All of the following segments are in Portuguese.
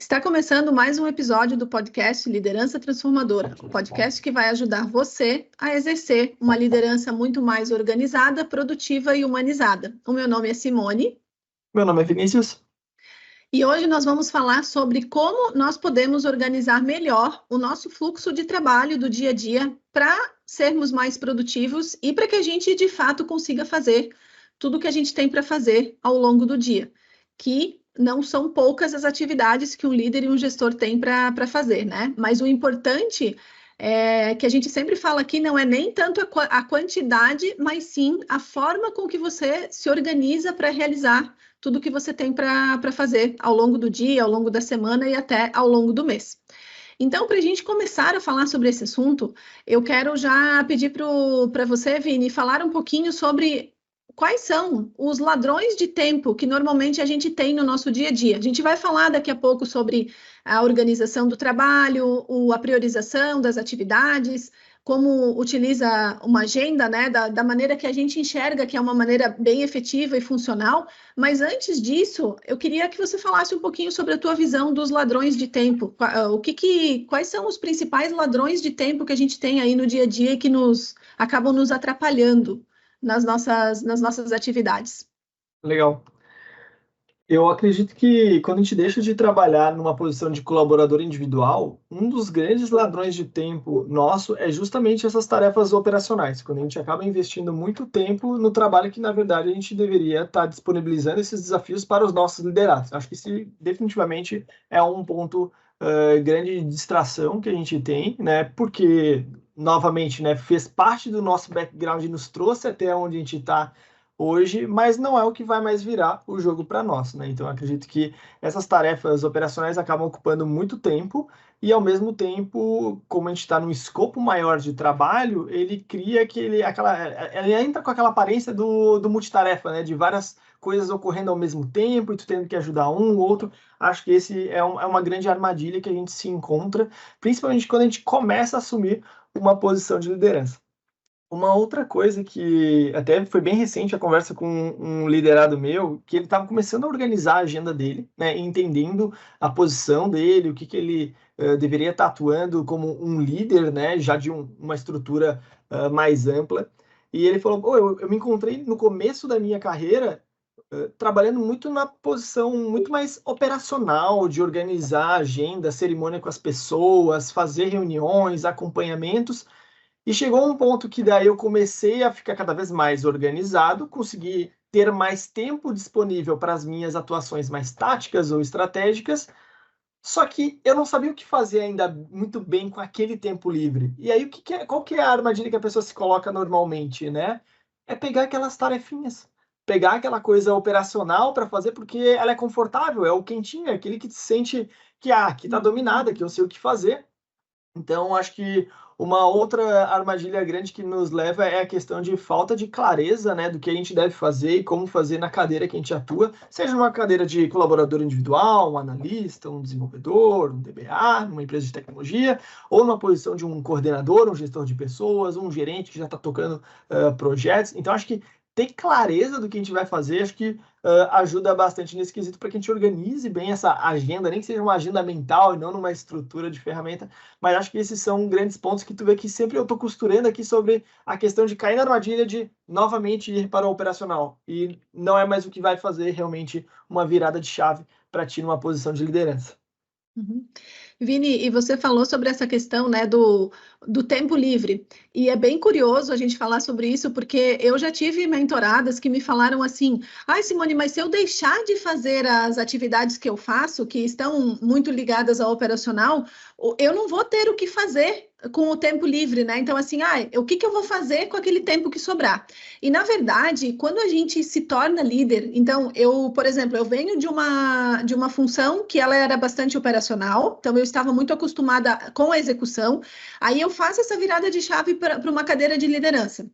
Está começando mais um episódio do podcast Liderança Transformadora, o podcast que vai ajudar você a exercer uma liderança muito mais organizada, produtiva e humanizada. O meu nome é Simone. Meu nome é Vinícius. E hoje nós vamos falar sobre como nós podemos organizar melhor o nosso fluxo de trabalho do dia a dia para sermos mais produtivos e para que a gente, de fato, consiga fazer tudo o que a gente tem para fazer ao longo do dia, que não são poucas as atividades que um líder e um gestor têm para fazer, né? Mas o importante é que a gente sempre fala aqui não é nem tanto a quantidade, mas sim a forma com que você se organiza para realizar tudo que você tem para fazer ao longo do dia, ao longo da semana e até ao longo do mês. Então, para a gente começar a falar sobre esse assunto, eu quero já pedir para você, Vini, falar um pouquinho sobre quais são os ladrões de tempo que normalmente a gente tem no nosso dia a dia. A gente vai falar daqui a pouco sobre a organização do trabalho, a priorização das atividades, como utiliza uma agenda, né, da maneira que a gente enxerga, que é uma maneira bem efetiva e funcional. Mas antes disso, eu queria que você falasse um pouquinho sobre a tua visão dos ladrões de tempo. Quais são os principais ladrões de tempo que a gente tem aí no dia a dia e que acabam nos atrapalhando nas nossas atividades? Legal. Eu acredito que quando a gente deixa de trabalhar numa posição de colaborador individual, um dos grandes ladrões de tempo nosso é justamente essas tarefas operacionais, quando a gente acaba investindo muito tempo no trabalho que, na verdade, a gente deveria estar disponibilizando esses desafios para os nossos liderados. Acho que isso definitivamente é um ponto grande de distração que a gente tem, né? Porque, novamente, né, fez parte do nosso background e nos trouxe até onde a gente está hoje, mas não é o que vai mais virar o jogo para nós, né? Então, acredito que essas tarefas operacionais acabam ocupando muito tempo e, ao mesmo tempo, como a gente está num escopo maior de trabalho, ele cria ele entra com aquela aparência do multitarefa, né? De várias coisas ocorrendo ao mesmo tempo e tu tendo que ajudar um ou outro. Acho que esse é uma grande armadilha que a gente se encontra, principalmente quando a gente começa a assumir uma posição de liderança. Uma outra coisa que até foi bem recente a conversa com um liderado meu, que ele estava começando a organizar a agenda dele, né, entendendo a posição dele, o que ele deveria estar atuando como um líder, né, já de uma estrutura mais ampla. E ele falou: "Pô, eu me encontrei no começo da minha carreira trabalhando muito na posição muito mais operacional, de organizar a agenda, cerimônia com as pessoas, fazer reuniões, acompanhamentos. E chegou um ponto que daí eu comecei a ficar cada vez mais organizado, consegui ter mais tempo disponível para as minhas atuações mais táticas ou estratégicas, só que eu não sabia o que fazer ainda muito bem com aquele tempo livre. E aí qual que é a armadilha que a pessoa se coloca normalmente, né? É pegar aquelas tarefinhas, pegar aquela coisa operacional para fazer porque ela é confortável, é o quentinho, é aquele que se sente que aqui está dominada, que eu sei o que fazer. Então, acho que uma outra armadilha grande que nos leva é a questão de falta de clareza, né, do que a gente deve fazer e como fazer na cadeira que a gente atua, seja numa cadeira de colaborador individual, um analista, um desenvolvedor, um DBA, numa empresa de tecnologia, ou numa posição de um coordenador, um gestor de pessoas, um gerente que já está tocando projetos. Então, acho que ter clareza do que a gente vai fazer, acho que ajuda bastante nesse quesito para que a gente organize bem essa agenda, nem que seja uma agenda mental e não numa estrutura de ferramenta. Mas acho que esses são grandes pontos que tu vê que sempre eu estou costurando aqui sobre a questão de cair na armadilha de novamente ir para o operacional. E não é mais o que vai fazer realmente uma virada de chave para ti numa posição de liderança. Uhum. Vini, e você falou sobre essa questão, né, do tempo livre. E é bem curioso a gente falar sobre isso, porque eu já tive mentoradas que me falaram assim: ai, Simone, mas se eu deixar de fazer as atividades que eu faço, que estão muito ligadas ao operacional, eu não vou ter o que fazer com o tempo livre, né? Então, assim, o que eu vou fazer com aquele tempo que sobrar? E, na verdade, quando a gente se torna líder, então, por exemplo, eu venho de uma função que ela era bastante operacional, então eu estava muito acostumada com a execução, aí eu faço essa virada de chave para uma cadeira de liderança.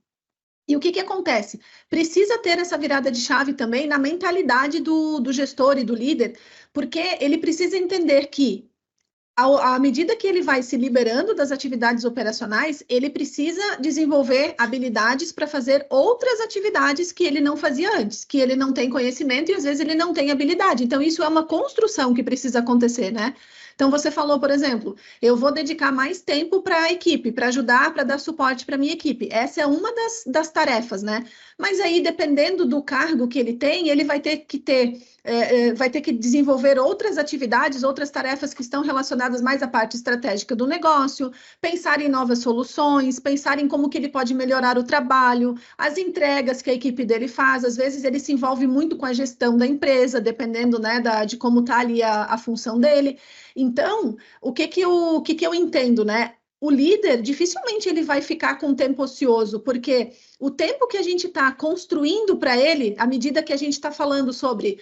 E o que acontece? Precisa ter essa virada de chave também na mentalidade do gestor e do líder, porque ele precisa entender que à medida que ele vai se liberando das atividades operacionais, ele precisa desenvolver habilidades para fazer outras atividades que ele não fazia antes, que ele não tem conhecimento e às vezes ele não tem habilidade. Então, isso é uma construção que precisa acontecer, né? Então, você falou, por exemplo, eu vou dedicar mais tempo para a equipe, para ajudar, para dar suporte para a minha equipe. Essa é uma das tarefas, né? Mas aí, dependendo do cargo que ele tem, ele vai ter que desenvolver outras atividades, outras tarefas que estão relacionadas mais à parte estratégica do negócio, pensar em novas soluções, pensar em como que ele pode melhorar o trabalho, as entregas que a equipe dele faz. Às vezes, ele se envolve muito com a gestão da empresa, dependendo, né, de como está ali a função dele. Então, o que que eu entendo, né? O líder, dificilmente ele vai ficar com tempo ocioso, porque o tempo que a gente está construindo para ele, à medida que a gente está falando sobre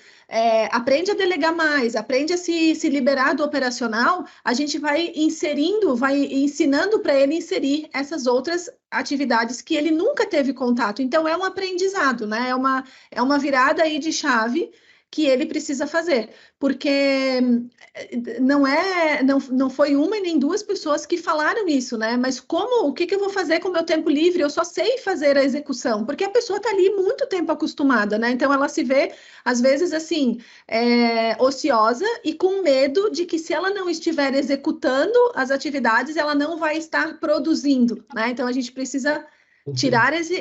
aprende a delegar mais, aprende a se liberar do operacional, a gente vai ensinando para ele inserir essas outras atividades que ele nunca teve contato. Então, é um aprendizado, né? É uma virada aí de chave que ele precisa fazer, porque não foi uma e nem duas pessoas que falaram isso, né? Mas o que eu vou fazer com o meu tempo livre? Eu só sei fazer a execução, porque a pessoa está ali muito tempo acostumada, né? Então ela se vê, às vezes, assim, ociosa e com medo de que se ela não estiver executando as atividades, ela não vai estar produzindo, né? Então a gente precisa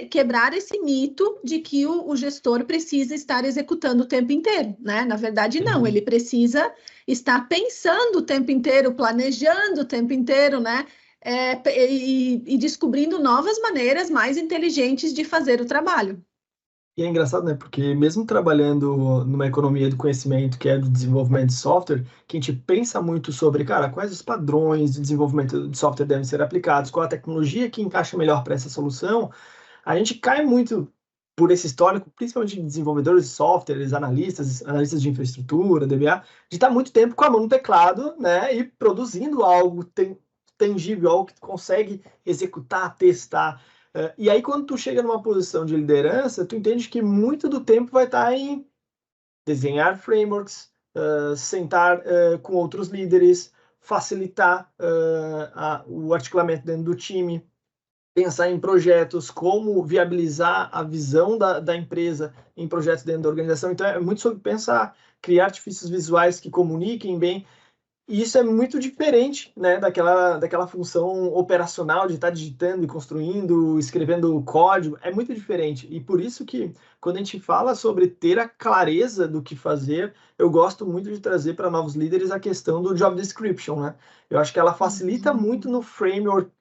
quebrar esse mito de que o gestor precisa estar executando o tempo inteiro, né? Na verdade, não, ele precisa estar pensando o tempo inteiro, planejando o tempo inteiro, né? E descobrindo novas maneiras mais inteligentes de fazer o trabalho. E é engraçado, né? Porque mesmo trabalhando numa economia do conhecimento, que é do desenvolvimento de software, que a gente pensa muito sobre, cara, quais os padrões de desenvolvimento de software devem ser aplicados, qual a tecnologia que encaixa melhor para essa solução, a gente cai muito por esse histórico, principalmente de desenvolvedores de softwares, analistas de infraestrutura, DBA, de estar muito tempo com a mão no teclado, né? E produzindo algo tangível, algo que tu consegue executar, testar. E aí, quando tu chega numa posição de liderança, tu entende que muito do tempo vai estar em desenhar frameworks, sentar com outros líderes, facilitar o articulamento dentro do time, pensar em projetos, como viabilizar a visão da empresa em projetos dentro da organização. Então, é muito sobre pensar, criar artifícios visuais que comuniquem bem. E isso é muito diferente, né, daquela função operacional de estar digitando e construindo, escrevendo código. É muito diferente. E por isso que, quando a gente fala sobre ter a clareza do que fazer, eu gosto muito de trazer para novos líderes a questão do job description, né? Eu acho que ela facilita muito no framework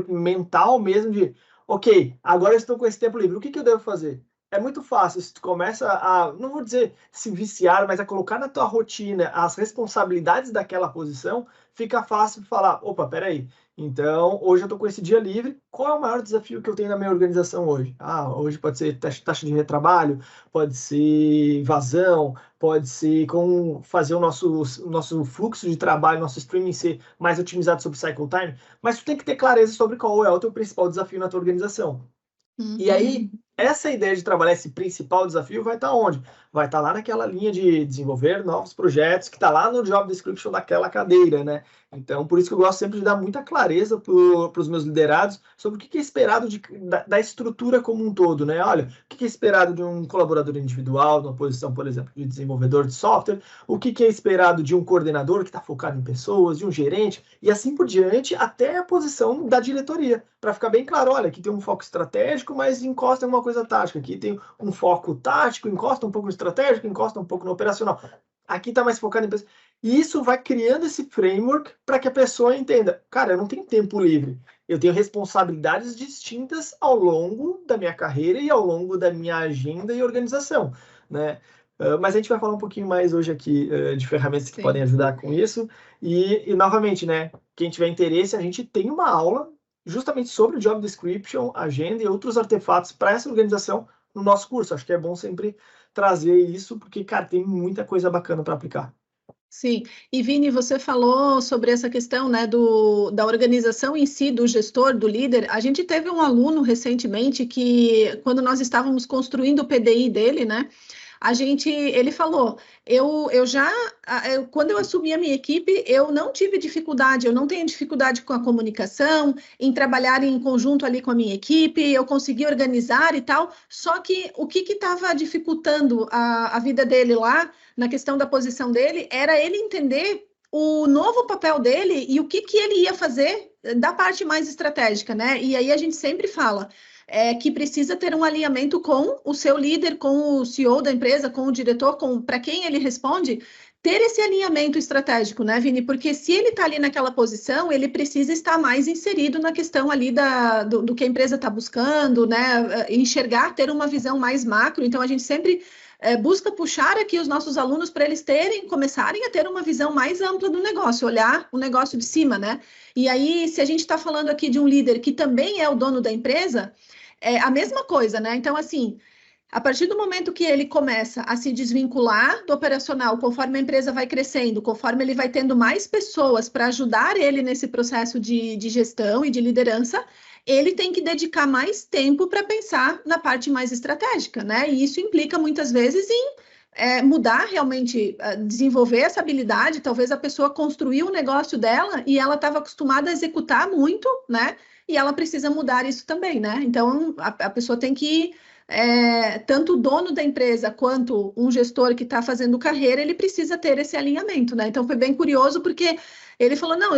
mental mesmo de, ok, agora eu estou com esse tempo livre, o que eu devo fazer? É muito fácil, se tu começa não vou dizer se viciar, mas a colocar na tua rotina as responsabilidades daquela posição, fica fácil falar, opa, peraí, então hoje eu estou com esse dia livre, qual é o maior desafio que eu tenho na minha organização hoje? Hoje pode ser taxa de retrabalho, pode ser vazão, pode ser como fazer o nosso fluxo de trabalho, nosso streaming ser mais otimizado sobre cycle time, mas tu tem que ter clareza sobre qual é o teu principal desafio na tua organização. E aí, essa ideia de trabalhar esse principal desafio vai estar onde? Vai estar lá naquela linha de desenvolver novos projetos, que está lá no job description daquela cadeira, né? Então, por isso que eu gosto sempre de dar muita clareza para os meus liderados sobre o que é esperado da estrutura como um todo, né? Olha, o que é esperado de um colaborador individual, numa posição, por exemplo, de desenvolvedor de software, o que é esperado de um coordenador que está focado em pessoas, de um gerente, e assim por diante, até a posição da diretoria, para ficar bem claro, olha, aqui tem um foco estratégico, mas encosta em uma coisa tática, aqui tem um foco tático, encosta um pouco no estratégico, encosta um pouco no operacional. Aqui está mais focado em pessoas. E isso vai criando esse framework para que a pessoa entenda, cara, eu não tenho tempo livre, eu tenho responsabilidades distintas ao longo da minha carreira e ao longo da minha agenda e organização, né? Mas a gente vai falar um pouquinho mais hoje aqui de ferramentas que podem ajudar com isso. E novamente, né? Quem tiver interesse, a gente tem uma aula justamente sobre job description, agenda e outros artefatos para essa organização no nosso curso. Acho que é bom sempre trazer isso, porque, cara, tem muita coisa bacana para aplicar. Sim, e Vini, você falou sobre essa questão, né, da organização em si, do gestor, do líder. A gente teve um aluno recentemente que, quando nós estávamos construindo o PDI dele, né, ele falou, quando eu assumi a minha equipe, eu não tive dificuldade, eu não tenho dificuldade com a comunicação, em trabalhar em conjunto ali com a minha equipe, eu consegui organizar e tal, só que o que estava dificultando a vida dele lá, na questão da posição dele, era ele entender o novo papel dele e o que ele ia fazer da parte mais estratégica, né? E aí a gente sempre fala que precisa ter um alinhamento com o seu líder, com o CEO da empresa, com o diretor, para quem ele responde, ter esse alinhamento estratégico, né, Vini? Porque se ele está ali naquela posição, ele precisa estar mais inserido na questão ali do que a empresa está buscando, né? Enxergar, ter uma visão mais macro. Então, a gente sempre busca puxar aqui os nossos alunos para eles começarem a ter uma visão mais ampla do negócio, olhar o negócio de cima, né? E aí, se a gente está falando aqui de um líder que também é o dono da empresa, é a mesma coisa, né? Então, assim, a partir do momento que ele começa a se desvincular do operacional, conforme a empresa vai crescendo, conforme ele vai tendo mais pessoas para ajudar ele nesse processo de gestão e de liderança, ele tem que dedicar mais tempo para pensar na parte mais estratégica, né? E isso implica muitas vezes em mudar realmente, desenvolver essa habilidade. Talvez a pessoa construiu o negócio dela e ela estava acostumada a executar muito, né? E ela precisa mudar isso também, né? Então, a pessoa tem que tanto o dono da empresa quanto um gestor que está fazendo carreira, ele precisa ter esse alinhamento, né? Então, foi bem curioso, porque ele falou, não,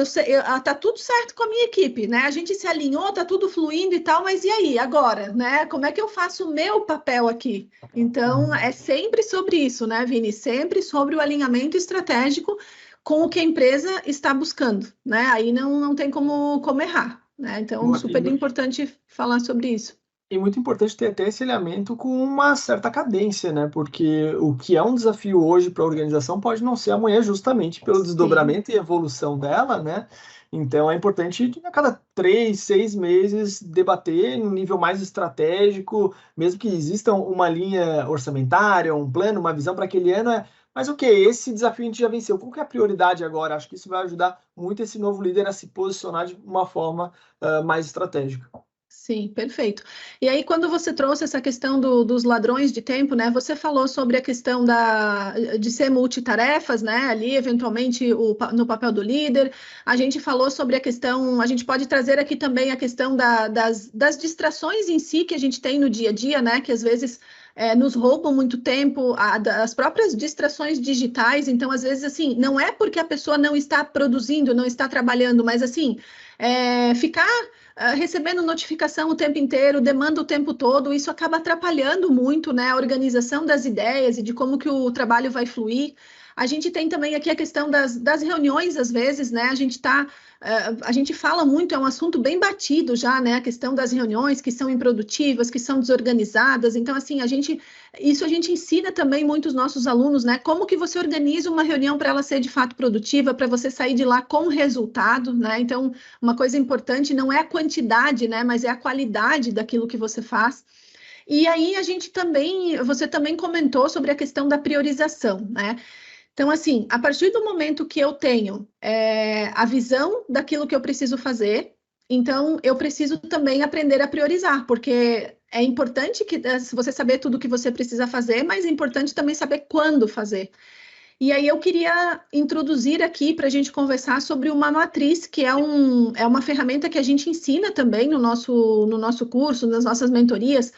tá tudo certo com a minha equipe, né? A gente se alinhou, tá tudo fluindo e tal, mas e aí, agora, né? Como é que eu faço o meu papel aqui? Então, é sempre sobre isso, né, Vini? Sempre sobre o alinhamento estratégico com o que a empresa está buscando, né? Aí não tem como errar, né? Então, super importante falar sobre isso. E muito importante ter até esse alinhamento com uma certa cadência, né? Porque o que é um desafio hoje para a organização pode não ser amanhã, justamente pelo desdobramento e evolução dela, né? Então é importante a cada 3, 6 meses debater no nível mais estratégico, mesmo que exista uma linha orçamentária, um plano, uma visão para aquele ano. Mas o que? Esse desafio a gente já venceu. Qual que é a prioridade agora? Acho que isso vai ajudar muito esse novo líder a se posicionar de uma forma mais estratégica. Sim, perfeito. E aí, quando você trouxe essa questão dos ladrões de tempo, né? Você falou sobre a questão de ser multitarefas, né? Ali, eventualmente, no papel do líder. A gente falou sobre a questão, a gente pode trazer aqui também a questão das distrações em si que a gente tem no dia a dia, né? Que às vezes nos roubam muito tempo, as próprias distrações digitais. Então, às vezes, assim, não é porque a pessoa não está produzindo, não está trabalhando, mas assim, ficar recebendo notificação o tempo inteiro, demanda o tempo todo, isso acaba atrapalhando muito, né, a organização das ideias e de como que o trabalho vai fluir. A gente tem também aqui a questão das reuniões, às vezes, né? A gente fala muito, é um assunto bem batido já, né? A questão das reuniões que são improdutivas, que são desorganizadas. Então, assim, isso a gente ensina também muito os nossos alunos, né? Como que você organiza uma reunião para ela ser de fato produtiva, para você sair de lá com resultado, né? Então, uma coisa importante não é a quantidade, né? Mas é a qualidade daquilo que você faz. E aí você também comentou sobre a questão da priorização, né? Então, assim, a partir do momento que eu tenho a visão daquilo que eu preciso fazer, então eu preciso também aprender a priorizar, porque é importante você saber tudo o que você precisa fazer, mas é importante também saber quando fazer. E aí eu queria introduzir aqui para a gente conversar sobre uma matriz, que é uma ferramenta que a gente ensina também no nosso curso, nas nossas mentorias,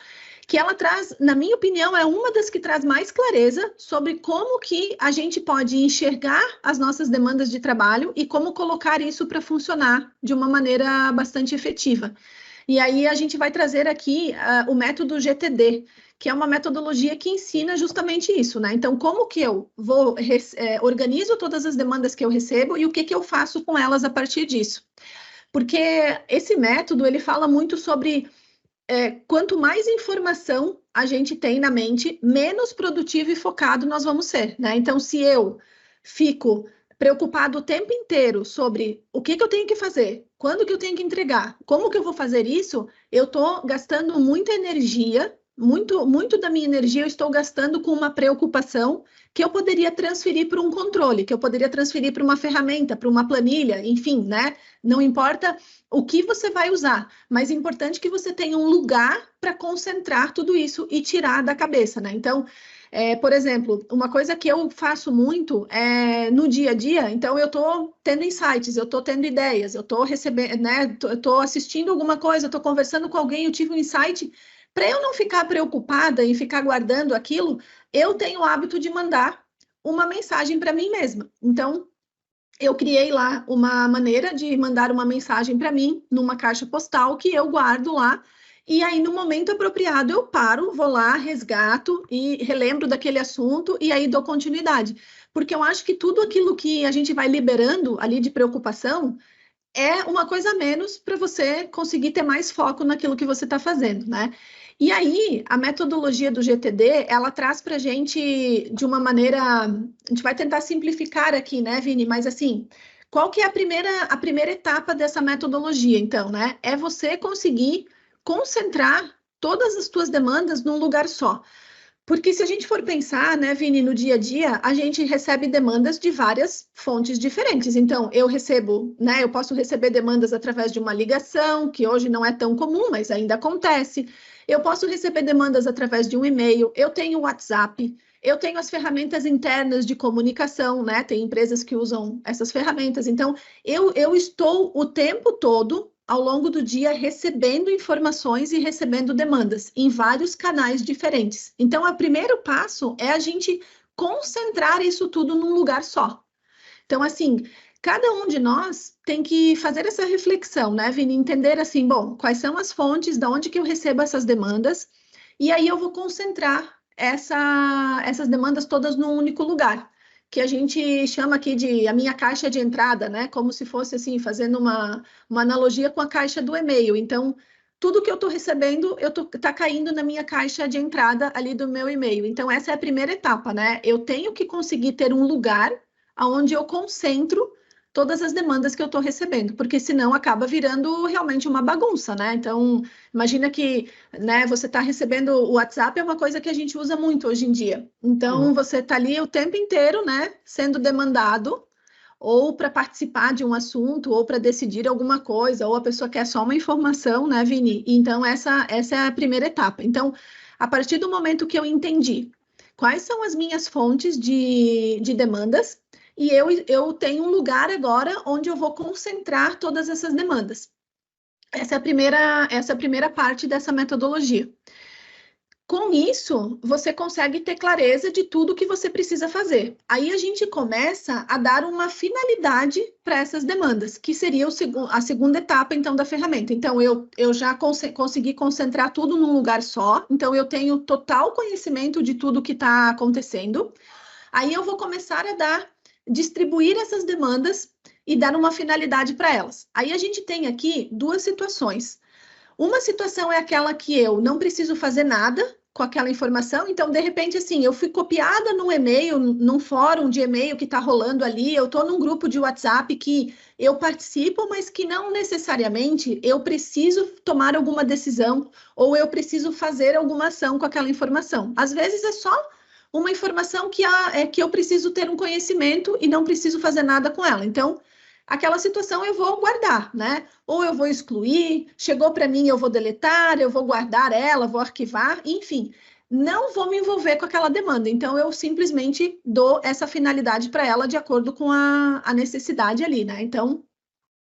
que ela traz, na minha opinião, é uma das que traz mais clareza sobre como que a gente pode enxergar as nossas demandas de trabalho e como colocar isso para funcionar de uma maneira bastante efetiva. E aí a gente vai trazer aqui o método GTD, que é uma metodologia que ensina justamente isso, né? Então, como que eu organizo todas as demandas que eu recebo e o que eu faço com elas a partir disso? Porque esse método, ele fala muito sobre quanto mais informação a gente tem na mente, menos produtivo e focado nós vamos ser, né? Então, se eu fico preocupado o tempo inteiro sobre o que eu tenho que fazer, quando que eu tenho que entregar, como que eu vou fazer isso, eu estou gastando muita energia, muito da minha energia eu estou gastando com uma preocupação que eu poderia transferir para um controle, que eu poderia transferir para uma ferramenta, para uma planilha, enfim, né? Não importa o que você vai usar, mas é importante que você tenha um lugar para concentrar tudo isso e tirar da cabeça, né? Então, Por exemplo, uma coisa que eu faço muito é no dia a dia, então eu estou tendo insights, eu estou tendo ideias, eu estou recebendo, né? Eu estou assistindo alguma coisa, eu estou conversando com alguém, eu tive um insight. Para eu não ficar preocupada em ficar guardando aquilo, eu tenho o hábito de mandar uma mensagem para mim mesma. Então, eu criei lá uma maneira de mandar uma mensagem para mim numa caixa postal que eu guardo lá. E aí, no momento apropriado, eu paro, vou lá, resgato e relembro daquele assunto e aí dou continuidade. Porque eu acho que tudo aquilo que a gente vai liberando ali de preocupação é uma coisa a menos para você conseguir ter mais foco naquilo que você está fazendo, né? E aí, a metodologia do GTD, ela traz para a gente de uma maneira, a gente vai tentar simplificar aqui, né, Vini? Mas assim, qual que é a primeira etapa dessa metodologia, então, né? É você conseguir concentrar todas as suas demandas num lugar só. Porque se a gente for pensar, né, Vini, no dia a dia, a gente recebe demandas de várias fontes diferentes. Então, eu recebo, né, eu posso receber demandas através de uma ligação, que hoje não é tão comum, mas ainda acontece. Eu posso receber demandas através de um e-mail, eu tenho o WhatsApp, eu tenho as ferramentas internas de comunicação, né? Tem empresas que usam essas ferramentas. Então, eu estou o tempo todo ao longo do dia recebendo informações e recebendo demandas em vários canais diferentes. Então, o primeiro passo é a gente concentrar isso tudo num lugar só. Então, assim, cada um de nós tem que fazer essa reflexão, né, Vini? Entender assim, bom, quais são as fontes, da onde que eu recebo essas demandas, e aí eu vou concentrar essas demandas todas num único lugar, que a gente chama aqui de a minha caixa de entrada, né? Como se fosse assim, fazendo uma analogia com a caixa do e-mail. Então, tudo que eu estou recebendo, tá caindo na minha caixa de entrada ali do meu e-mail. Então, essa é a primeira etapa, né? Eu tenho que conseguir ter um lugar onde eu concentro todas as demandas que eu estou recebendo, porque senão acaba virando realmente uma bagunça, né? Então, imagina que, né, você está recebendo o WhatsApp, é uma coisa que a gente usa muito hoje em dia. Então, você está ali o tempo inteiro, né, sendo demandado, ou para participar de um assunto, ou para decidir alguma coisa, ou a pessoa quer só uma informação, né, Vini? Então, essa é a primeira etapa. Então, a partir do momento que eu entendi quais são as minhas fontes de demandas, e eu tenho um lugar agora onde eu vou concentrar todas essas demandas. Essa é a primeira parte dessa metodologia. Com isso, você consegue ter clareza de tudo que você precisa fazer. Aí a gente começa a dar uma finalidade para essas demandas, que seria a segunda etapa, então, da ferramenta. Então, eu já consegui concentrar tudo num lugar só, então eu tenho total conhecimento de tudo que está acontecendo. Aí eu vou começar a distribuir essas demandas e dar uma finalidade para elas. Aí a gente tem aqui duas situações. Uma situação é aquela que eu não preciso fazer nada com aquela informação, então, de repente, assim, eu fui copiada num e-mail, num fórum de e-mail que está rolando ali, eu estou num grupo de WhatsApp que eu participo, mas que não necessariamente eu preciso tomar alguma decisão ou eu preciso fazer alguma ação com aquela informação. Às vezes é só uma informação que eu preciso ter um conhecimento e não preciso fazer nada com ela. Então, aquela situação eu vou guardar, né? Ou eu vou excluir, chegou para mim, eu vou deletar, eu vou guardar ela, vou arquivar, enfim, não vou me envolver com aquela demanda. Então, eu simplesmente dou essa finalidade para ela de acordo com a necessidade ali, né? Então,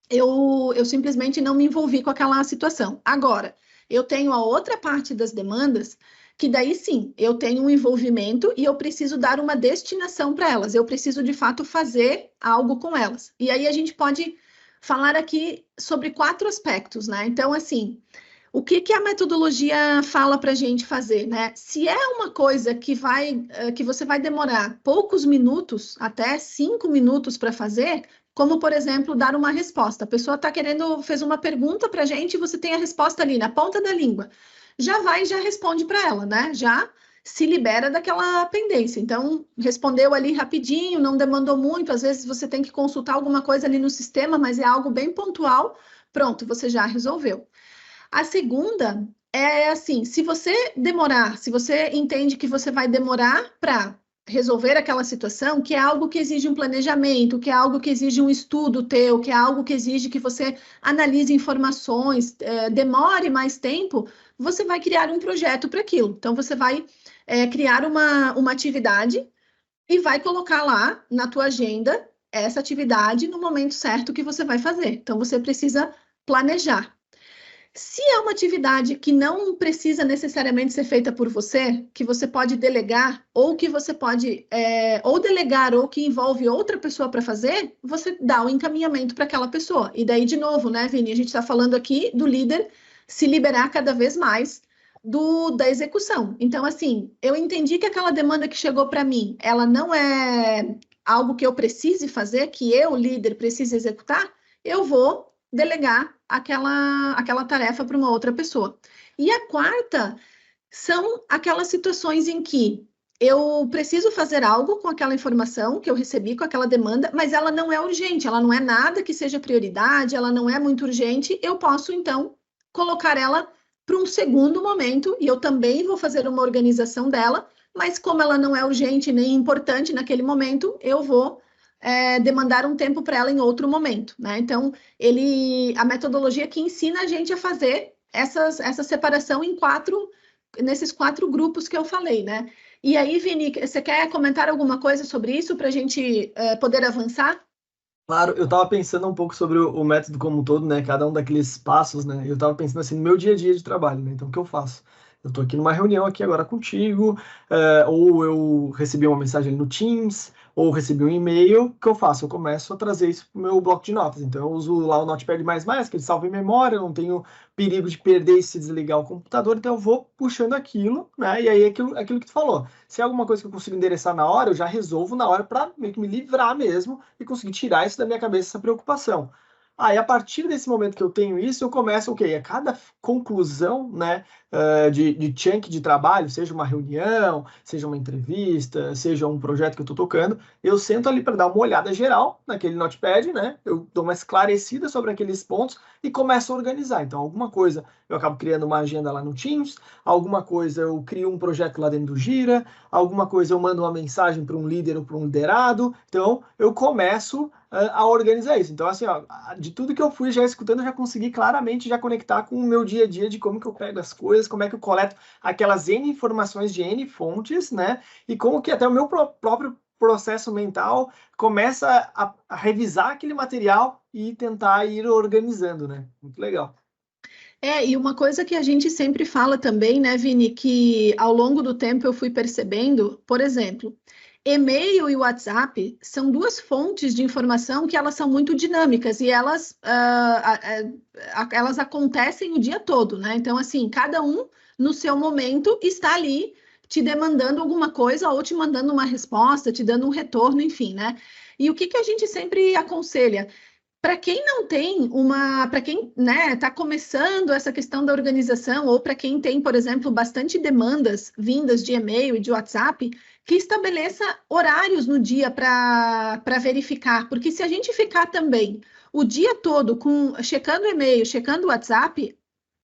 eu simplesmente não me envolvi com aquela situação. Agora, eu tenho a outra parte das demandas que daí sim, eu tenho um envolvimento e eu preciso dar uma destinação para elas. Eu preciso, de fato, fazer algo com elas. E aí a gente pode falar aqui sobre 4 aspectos, né? Então, assim, o que a metodologia fala para a gente fazer, né? Se é uma coisa que você vai demorar poucos minutos, até 5 minutos para fazer, como, por exemplo, dar uma resposta. A pessoa fez uma pergunta para a gente e você tem a resposta ali na ponta da língua. Já vai e já responde para ela, né? Já se libera daquela pendência. Então, respondeu ali rapidinho, não demandou muito. Às vezes você tem que consultar alguma coisa ali no sistema, mas é algo bem pontual. Pronto, você já resolveu. A segunda é assim, se você entende que você vai demorar para resolver aquela situação, que é algo que exige um planejamento, que é algo que exige um estudo teu, que é algo que exige que você analise informações, demore mais tempo, você vai criar um projeto para aquilo. Então, você vai criar uma atividade e vai colocar lá na tua agenda essa atividade no momento certo que você vai fazer. Então, você precisa planejar. Se é uma atividade que não precisa necessariamente ser feita por você, que você pode delegar, ou que você pode ou delegar, ou que envolve outra pessoa para fazer, você dá o encaminhamento para aquela pessoa. E daí, de novo, né, Vini, a gente está falando aqui do líder se liberar cada vez mais da execução. Então, assim, eu entendi que aquela demanda que chegou para mim, ela não é algo que eu precise fazer, que eu, líder, precise executar, eu vou delegar aquela tarefa para uma outra pessoa. E a quarta são aquelas situações em que eu preciso fazer algo com aquela informação que eu recebi, com aquela demanda, mas ela não é urgente, ela não é nada que seja prioridade, ela não é muito urgente, eu posso, então, colocar ela para um segundo momento, e eu também vou fazer uma organização dela, mas como ela não é urgente nem importante naquele momento, eu vou demandar um tempo para ela em outro momento, né? Então, a metodologia que ensina a gente a fazer essa separação nesses 4 grupos que eu falei, né? E aí, Vini, você quer comentar alguma coisa sobre isso para a gente poder avançar? Claro, eu estava pensando um pouco sobre o método como um todo, né? Cada um daqueles passos, né? Eu estava pensando assim no meu dia a dia de trabalho, né? Então, o que eu faço? Eu estou aqui numa reunião aqui agora contigo, ou eu recebi uma mensagem no Teams, ou recebi um e-mail, o que eu faço? Eu começo a trazer isso para o meu bloco de notas. Então, eu uso lá o Notepad++, que ele salva em memória, eu não tenho perigo de perder e se desligar o computador, então eu vou puxando aquilo, né? E aí, aquilo que tu falou. Se é alguma coisa que eu consigo endereçar na hora, eu já resolvo na hora para meio que me livrar mesmo e conseguir tirar isso da minha cabeça, essa preocupação. Aí, a partir desse momento que eu tenho isso, eu começo, ok, a cada conclusão, né, de chunk de trabalho, seja uma reunião, seja uma entrevista, seja um projeto que eu estou tocando, eu sento ali para dar uma olhada geral naquele notepad, né, eu dou uma esclarecida sobre aqueles pontos e começo a organizar. Então, alguma coisa eu acabo criando uma agenda lá no Teams, alguma coisa eu crio um projeto lá dentro do Gira, alguma coisa eu mando uma mensagem para um líder ou para um liderado, então eu começo a organizar isso. Então, assim, ó, de tudo que eu fui já escutando, eu já consegui claramente já conectar com o meu dia a dia de como que eu pego as coisas, como é que eu coleto aquelas N informações de N fontes, né? E como que até o meu próprio processo mental começa a revisar aquele material e tentar ir organizando, né? Muito legal. E uma coisa que a gente sempre fala também, né, Vini, que ao longo do tempo eu fui percebendo, por exemplo, e-mail e WhatsApp são 2 fontes de informação que elas são muito dinâmicas e elas acontecem o dia todo, né? Então, assim, cada um no seu momento está ali te demandando alguma coisa ou te mandando uma resposta, te dando um retorno, enfim, né? E o que a gente sempre aconselha? Para quem não tem para quem, né, está começando essa questão da organização, ou para quem tem, por exemplo, bastante demandas vindas de e-mail e de WhatsApp, que estabeleça horários no dia para verificar, porque se a gente ficar também o dia todo checando e-mail, checando WhatsApp,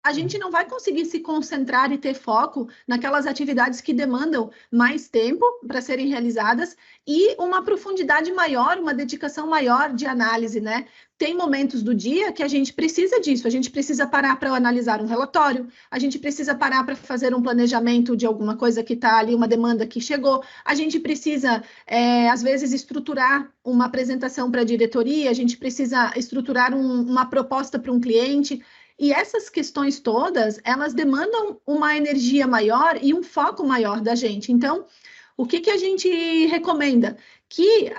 a gente não vai conseguir se concentrar e ter foco naquelas atividades que demandam mais tempo para serem realizadas e uma profundidade maior, uma dedicação maior de análise, né? Tem momentos do dia que a gente precisa disso, a gente precisa parar para analisar um relatório, a gente precisa parar para fazer um planejamento de alguma coisa que está ali, uma demanda que chegou, a gente precisa, às vezes, estruturar uma apresentação para a diretoria, a gente precisa estruturar uma proposta para um cliente. E essas questões todas, elas demandam uma energia maior e um foco maior da gente. Então, o que a gente recomenda? Que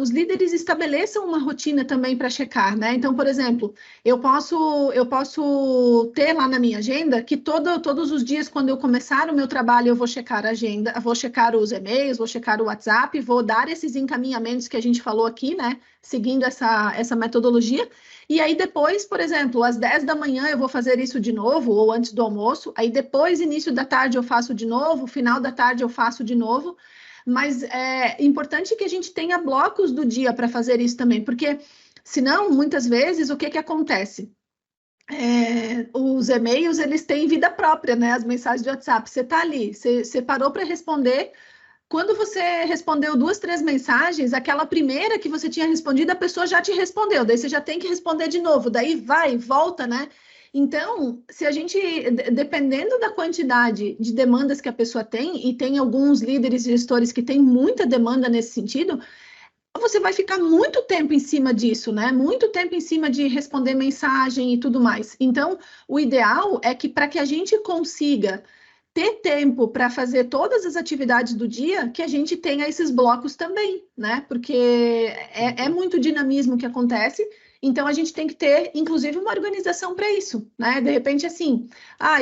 os líderes estabeleçam uma rotina também para checar, né? Então, por exemplo, eu posso ter lá na minha agenda que todos os dias, quando eu começar o meu trabalho, eu vou checar a agenda, vou checar os e-mails, vou checar o WhatsApp, vou dar esses encaminhamentos que a gente falou aqui, né? Seguindo essa metodologia. E aí depois, por exemplo, às 10 da manhã eu vou fazer isso de novo, ou antes do almoço, aí depois, início da tarde eu faço de novo, final da tarde eu faço de novo, mas é importante que a gente tenha blocos do dia para fazer isso também, porque senão, muitas vezes, o que acontece? Os e-mails, eles têm vida própria, né? As mensagens de WhatsApp, você está ali, você parou para responder. Quando você respondeu 2, 3 mensagens, aquela primeira que você tinha respondido, a pessoa já te respondeu, daí você já tem que responder de novo, daí vai, volta, né? Então, se a gente, dependendo da quantidade de demandas que a pessoa tem, e tem alguns líderes e gestores que têm muita demanda nesse sentido, você vai ficar muito tempo em cima disso, né? Muito tempo em cima de responder mensagem e tudo mais. Então, o ideal é que para que a gente consiga ter tempo para fazer todas as atividades do dia, que a gente tenha esses blocos também, né? Porque é muito dinamismo que acontece, então a gente tem que ter, inclusive, uma organização para isso, né? De repente, assim,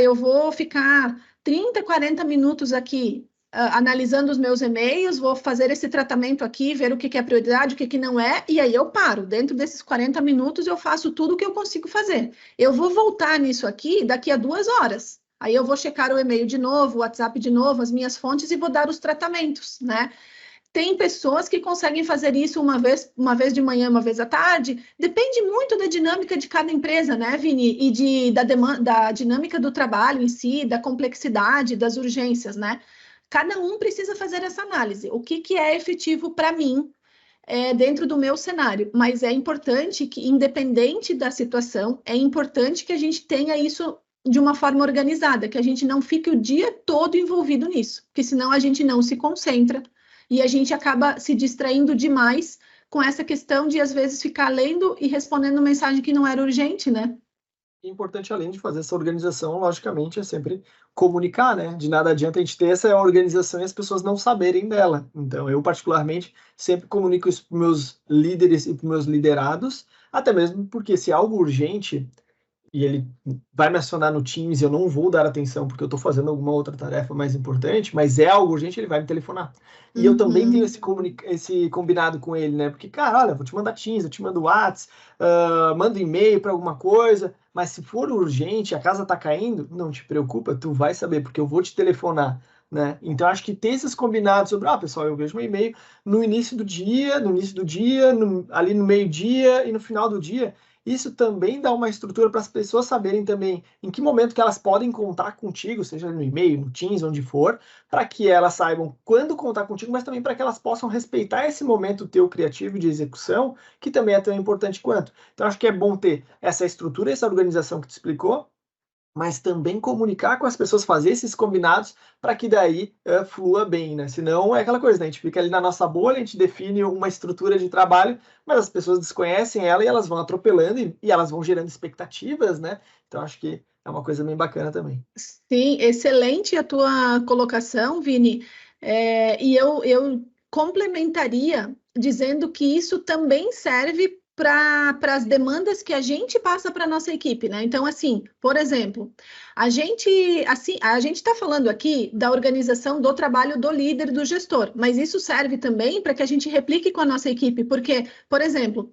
eu vou ficar 30, 40 minutos aqui analisando os meus e-mails, vou fazer esse tratamento aqui, ver o que é prioridade, o que não é, e aí eu paro. Dentro desses 40 minutos, eu faço tudo o que eu consigo fazer. Eu vou voltar nisso aqui daqui a 2 horas. Aí eu vou checar o e-mail de novo, o WhatsApp de novo, as minhas fontes e vou dar os tratamentos, né? Tem pessoas que conseguem fazer isso uma vez de manhã, uma vez à tarde. Depende muito da dinâmica de cada empresa, né, Vini? E da dinâmica do trabalho em si, da complexidade, das urgências, né? Cada um precisa fazer essa análise. O que é efetivo para mim dentro do meu cenário? Mas é importante que, independente da situação, é importante que a gente tenha isso de uma forma organizada, que a gente não fique o dia todo envolvido nisso, porque senão a gente não se concentra e a gente acaba se distraindo demais com essa questão de, às vezes, ficar lendo e respondendo mensagem que não era urgente, né? Importante, além de fazer essa organização, logicamente, é sempre comunicar, né? De nada adianta a gente ter essa organização e as pessoas não saberem dela. Então, eu, particularmente, sempre comunico isso para meus líderes e para meus liderados, até mesmo porque se é algo urgente e ele vai me acionar no Teams e eu não vou dar atenção porque eu estou fazendo alguma outra tarefa mais importante, mas é algo urgente, ele vai me telefonar. E eu também tenho esse combinado com ele, né? Porque, cara, olha, vou te mandar Teams, eu te mando WhatsApp, mando e-mail para alguma coisa, mas se for urgente, a casa tá caindo, não te preocupa, tu vai saber, porque eu vou te telefonar, né? Então, acho que ter esses combinados sobre, pessoal, eu vejo um e-mail no início do dia, ali no meio-dia e no final do dia. Isso também dá uma estrutura para as pessoas saberem também em que momento que elas podem contar contigo, seja no e-mail, no Teams, onde for, para que elas saibam quando contar contigo, mas também para que elas possam respeitar esse momento teu criativo de execução, que também é tão importante quanto. Então, acho que é bom ter essa estrutura, essa organização que tu explicou, mas também comunicar com as pessoas, fazer esses combinados para que daí flua bem, né? Senão é aquela coisa, né? A gente fica ali na nossa bolha, a gente define uma estrutura de trabalho, mas as pessoas desconhecem ela e elas vão atropelando e elas vão gerando expectativas, né? Então acho que é uma coisa bem bacana também. Sim, excelente a tua colocação, Vini. E eu complementaria dizendo que isso também serve para as demandas que a gente passa para a nossa equipe, né? Então, assim, por exemplo, a gente está falando aqui da organização do trabalho do líder, do gestor, mas isso serve também para que a gente replique com a nossa equipe, porque, por exemplo,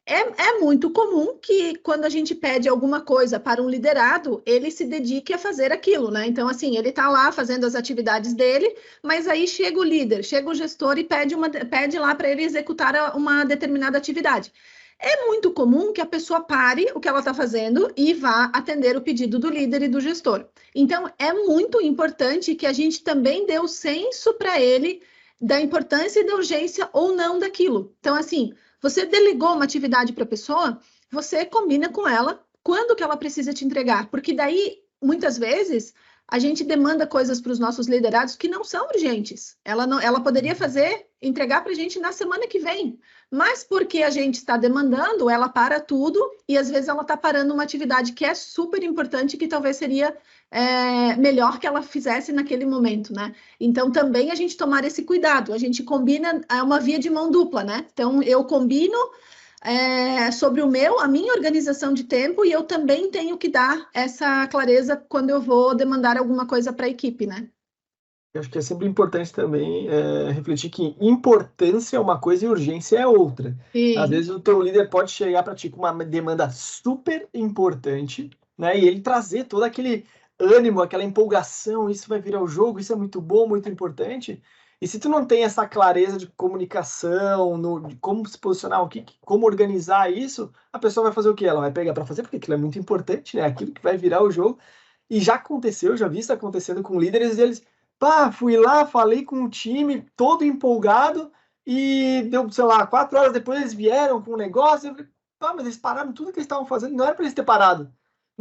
é muito comum que quando a gente pede alguma coisa para um liderado, ele se dedique a fazer aquilo, né? Então, assim, ele está lá fazendo as atividades dele, mas aí chega o líder, chega o gestor e pede lá para ele executar uma determinada atividade. É muito comum que a pessoa pare o que ela está fazendo e vá atender o pedido do líder e do gestor. Então, é muito importante que a gente também dê o senso para ele da importância e da urgência ou não daquilo. Então, assim, você delegou uma atividade para a pessoa, você combina com ela quando que ela precisa te entregar, porque daí, muitas vezes, a gente demanda coisas para os nossos liderados que não são urgentes. Ela poderia entregar para a gente na semana que vem, mas porque a gente está demandando, ela para tudo e às vezes ela está parando uma atividade que é super importante, que talvez seria melhor que ela fizesse naquele momento, né? Então, também a gente tomar esse cuidado, a gente combina, é uma via de mão dupla, né? Então, eu combino sobre a minha organização de tempo, e eu também tenho que dar essa clareza quando eu vou demandar alguma coisa para a equipe, né? Eu acho que é sempre importante também refletir que importância é uma coisa e urgência é outra. Às Sim. vezes o teu líder pode chegar para ti com uma demanda super importante, né? E ele trazer todo aquele ânimo, aquela empolgação, isso vai virar o jogo, isso é muito bom, muito importante. E se tu não tem essa clareza de comunicação, de como se posicionar, como organizar isso, a pessoa vai fazer o quê? Ela vai pegar para fazer, porque aquilo é muito importante, né? Aquilo que vai virar o jogo. E já aconteceu, já vi isso acontecendo com líderes, e eles fui lá, falei com o time, todo empolgado, e deu, sei lá, 4 horas depois eles vieram com um negócio, eu falei, mas eles pararam tudo que eles estavam fazendo, não era para eles ter parado.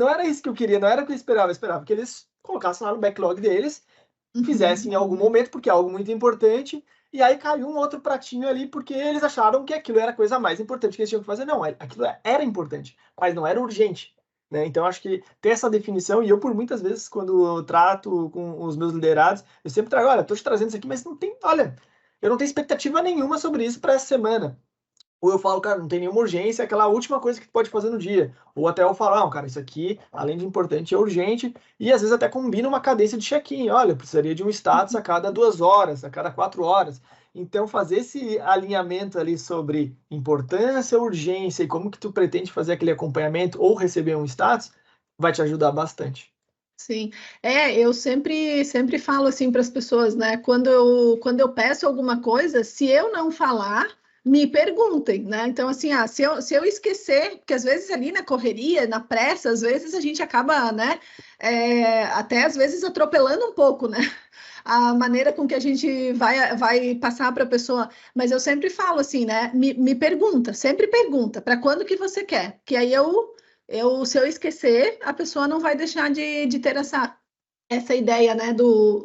não era isso que eu queria, não era o que eu esperava que eles colocassem lá no backlog deles, fizessem em algum momento, porque é algo muito importante, e aí caiu um outro pratinho ali, porque eles acharam que aquilo era a coisa mais importante que eles tinham que fazer. Não, aquilo era importante, mas não era urgente. Né? Então, acho que ter essa definição, e eu, por muitas vezes, quando eu trato com os meus liderados, eu sempre trago, olha, estou te trazendo isso aqui, mas não tem, olha, eu não tenho expectativa nenhuma sobre isso para essa semana. Ou eu falo, cara, não tem nenhuma urgência, é aquela última coisa que tu pode fazer no dia. Ou até eu falo, não, cara, isso aqui, além de importante, é urgente. E às vezes até combina uma cadência de check-in. Olha, eu precisaria de um status a cada 2 horas, a cada 4 horas. Então, fazer esse alinhamento ali sobre importância, urgência e como que tu pretende fazer aquele acompanhamento ou receber um status, vai te ajudar bastante. Sim, eu sempre falo assim para as pessoas, né? Quando eu peço alguma coisa, se eu não falar, me perguntem, né? Então, assim, se eu esquecer, porque às vezes ali na correria, na pressa, às vezes a gente acaba, né? Até às vezes atropelando um pouco, né? A maneira com que a gente vai passar para a pessoa, mas eu sempre falo assim, né? Me pergunta, sempre pergunta, para quando que você quer? Que aí se eu esquecer, a pessoa não vai deixar de ter essa ideia, né,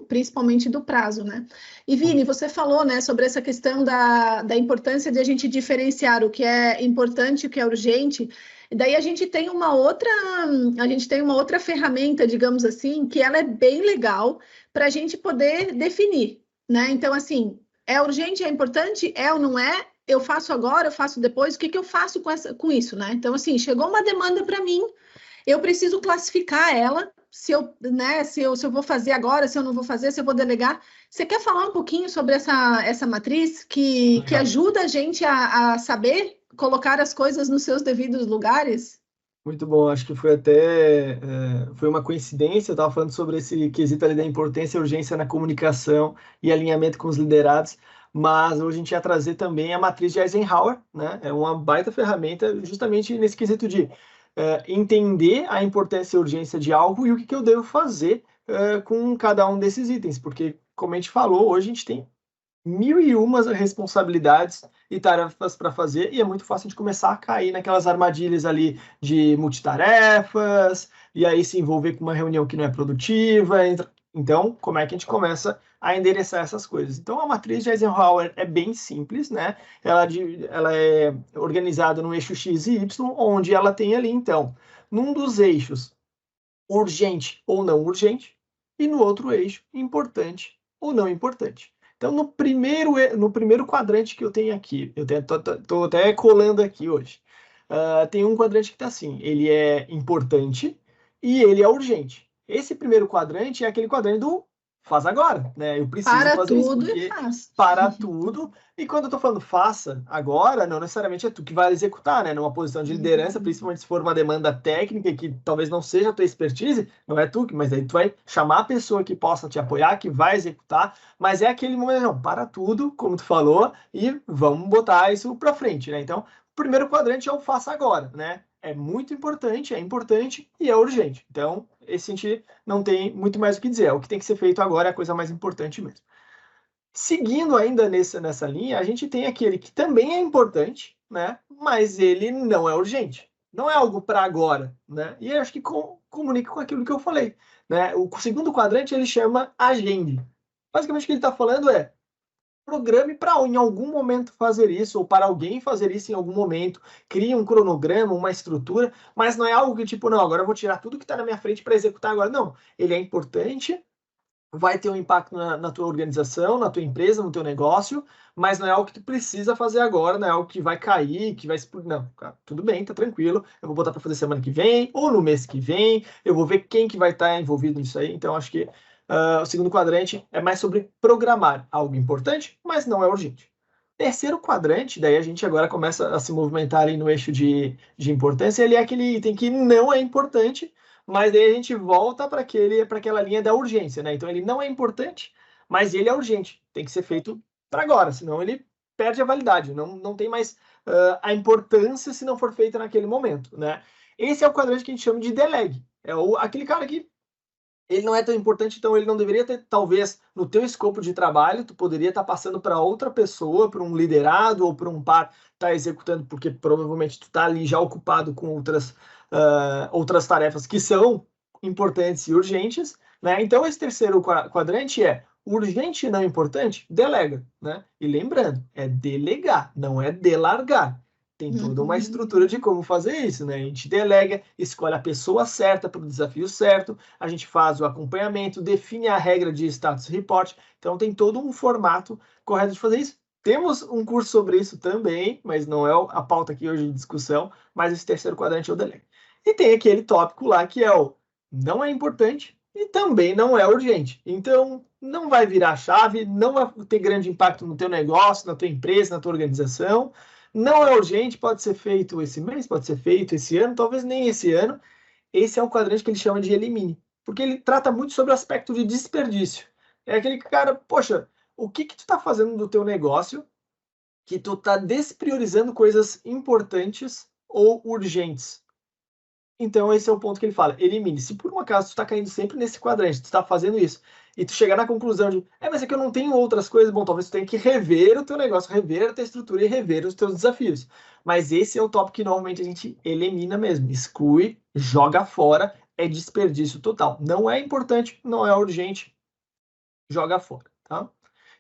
principalmente do prazo, né? E Vini, você falou, né, sobre essa questão da importância de a gente diferenciar o que é importante e o que é urgente. E daí a gente tem uma outra ferramenta, digamos assim, que ela é bem legal para a gente poder definir, né? Então, assim, é urgente, é importante, é ou não é? Eu faço agora, eu faço depois, o que que eu faço com isso, né? Então, assim, chegou uma demanda para mim, eu preciso classificar ela, se eu vou fazer agora, se eu não vou fazer, se eu vou delegar. Você quer falar um pouquinho sobre essa matriz que ajuda a gente a saber colocar as coisas nos seus devidos lugares? Muito bom, acho que foi até foi uma coincidência, eu estava falando sobre esse quesito ali da importância e urgência na comunicação e alinhamento com os liderados, mas hoje a gente ia trazer também a matriz de Eisenhower, né? É uma baita ferramenta justamente nesse quesito de entender a importância e urgência de algo e o que eu devo fazer com cada um desses itens, porque, como a gente falou, hoje a gente tem mil e umas responsabilidades e tarefas para fazer, e é muito fácil de começar a cair naquelas armadilhas ali de multitarefas, e aí se envolver com uma reunião que não é produtiva. Então, como é que a gente começa a endereçar essas coisas? Então, a matriz de Eisenhower é bem simples, né? Ela é organizada no eixo X e Y, onde ela tem ali, então, num dos eixos, urgente ou não urgente, e no outro eixo, importante ou não importante. Então, no primeiro quadrante que eu tenho aqui, eu estou até colando aqui hoje, tem um quadrante que está assim, ele é importante e ele é urgente. Esse primeiro quadrante é aquele quadrante do faz agora, né? Eu preciso Para fazer isso, tudo e porque faz. para tudo, e quando eu estou falando faça agora, não necessariamente é tu que vai executar, né? Numa posição de liderança, principalmente se for uma demanda técnica que talvez não seja a tua expertise, não é tu, mas aí tu vai chamar a pessoa que possa te apoiar, que vai executar, mas é aquele momento, não, para tudo, como tu falou, e vamos botar isso para frente, né? Então, o primeiro quadrante é o faça agora, né? É muito importante, é importante e é urgente. Então, esse a gente não tem muito mais o que dizer. É o que tem que ser feito agora é a coisa mais importante mesmo. Seguindo ainda nessa linha, a gente tem aquele que também é importante, né? Mas ele não é urgente. Não é algo para agora, né? E eu acho que comunica com aquilo que eu falei, né? O segundo quadrante ele chama agende. Basicamente o que ele está falando é programe para em algum momento fazer isso, ou para alguém fazer isso em algum momento, crie um cronograma, uma estrutura, mas não é algo que tipo, não, agora eu vou tirar tudo que está na minha frente para executar agora. Não, ele é importante, vai ter um impacto na tua organização, na tua empresa, no teu negócio, mas não é algo que tu precisa fazer agora, não é algo que vai cair, que vai explodir. Não, cara, tudo bem, tá tranquilo. Eu vou botar para fazer semana que vem, ou no mês que vem, eu vou ver quem que vai estar envolvido nisso aí. Então, acho que o segundo quadrante é mais sobre programar algo importante, mas não é urgente. Terceiro quadrante, daí a gente agora começa a se movimentar ali no eixo de importância, ele é aquele item que não é importante, mas daí a gente volta para aquela linha da urgência, né? Então ele não é importante, mas ele é urgente. Tem que ser feito para agora, senão ele perde a validade. Não tem mais a importância se não for feita naquele momento, né? Esse é o quadrante que a gente chama de delegue. É aquele cara que ele não é tão importante, então ele não deveria ter, talvez, no teu escopo de trabalho, tu poderia estar passando para outra pessoa, para um liderado ou para um par tá executando, porque provavelmente tu tá ali já ocupado com outras tarefas que são importantes e urgentes, né? Então esse terceiro quadrante é urgente e não importante, delega, né? E lembrando, é delegar, não é delargar. Tem toda uma estrutura de como fazer isso, né? A gente delega, escolhe a pessoa certa para o desafio certo, a gente faz o acompanhamento, define a regra de status report, então tem todo um formato correto de fazer isso. Temos um curso sobre isso também, mas não é a pauta aqui hoje de discussão, mas esse terceiro quadrante é o delega. E tem aquele tópico lá que é o não é importante e também não é urgente. Então, não vai virar chave, não vai ter grande impacto no teu negócio, na tua empresa, na tua organização. Não é urgente, pode ser feito esse mês, pode ser feito esse ano, talvez nem esse ano. Esse é o quadrante que ele chama de elimine, porque ele trata muito sobre o aspecto de desperdício. É aquele cara, poxa, o que tu está fazendo do teu negócio que tu está despriorizando coisas importantes ou urgentes? Então, esse é o ponto que ele fala. Elimine. Se por um acaso tu está caindo sempre nesse quadrante, tu está fazendo isso, e tu chegar na conclusão de, mas é que eu não tenho outras coisas, bom, talvez tu tenha que rever o teu negócio, rever a tua estrutura e rever os teus desafios. Mas esse é o tópico que normalmente a gente elimina mesmo. Exclui, joga fora, é desperdício total. Não é importante, não é urgente, joga fora, tá?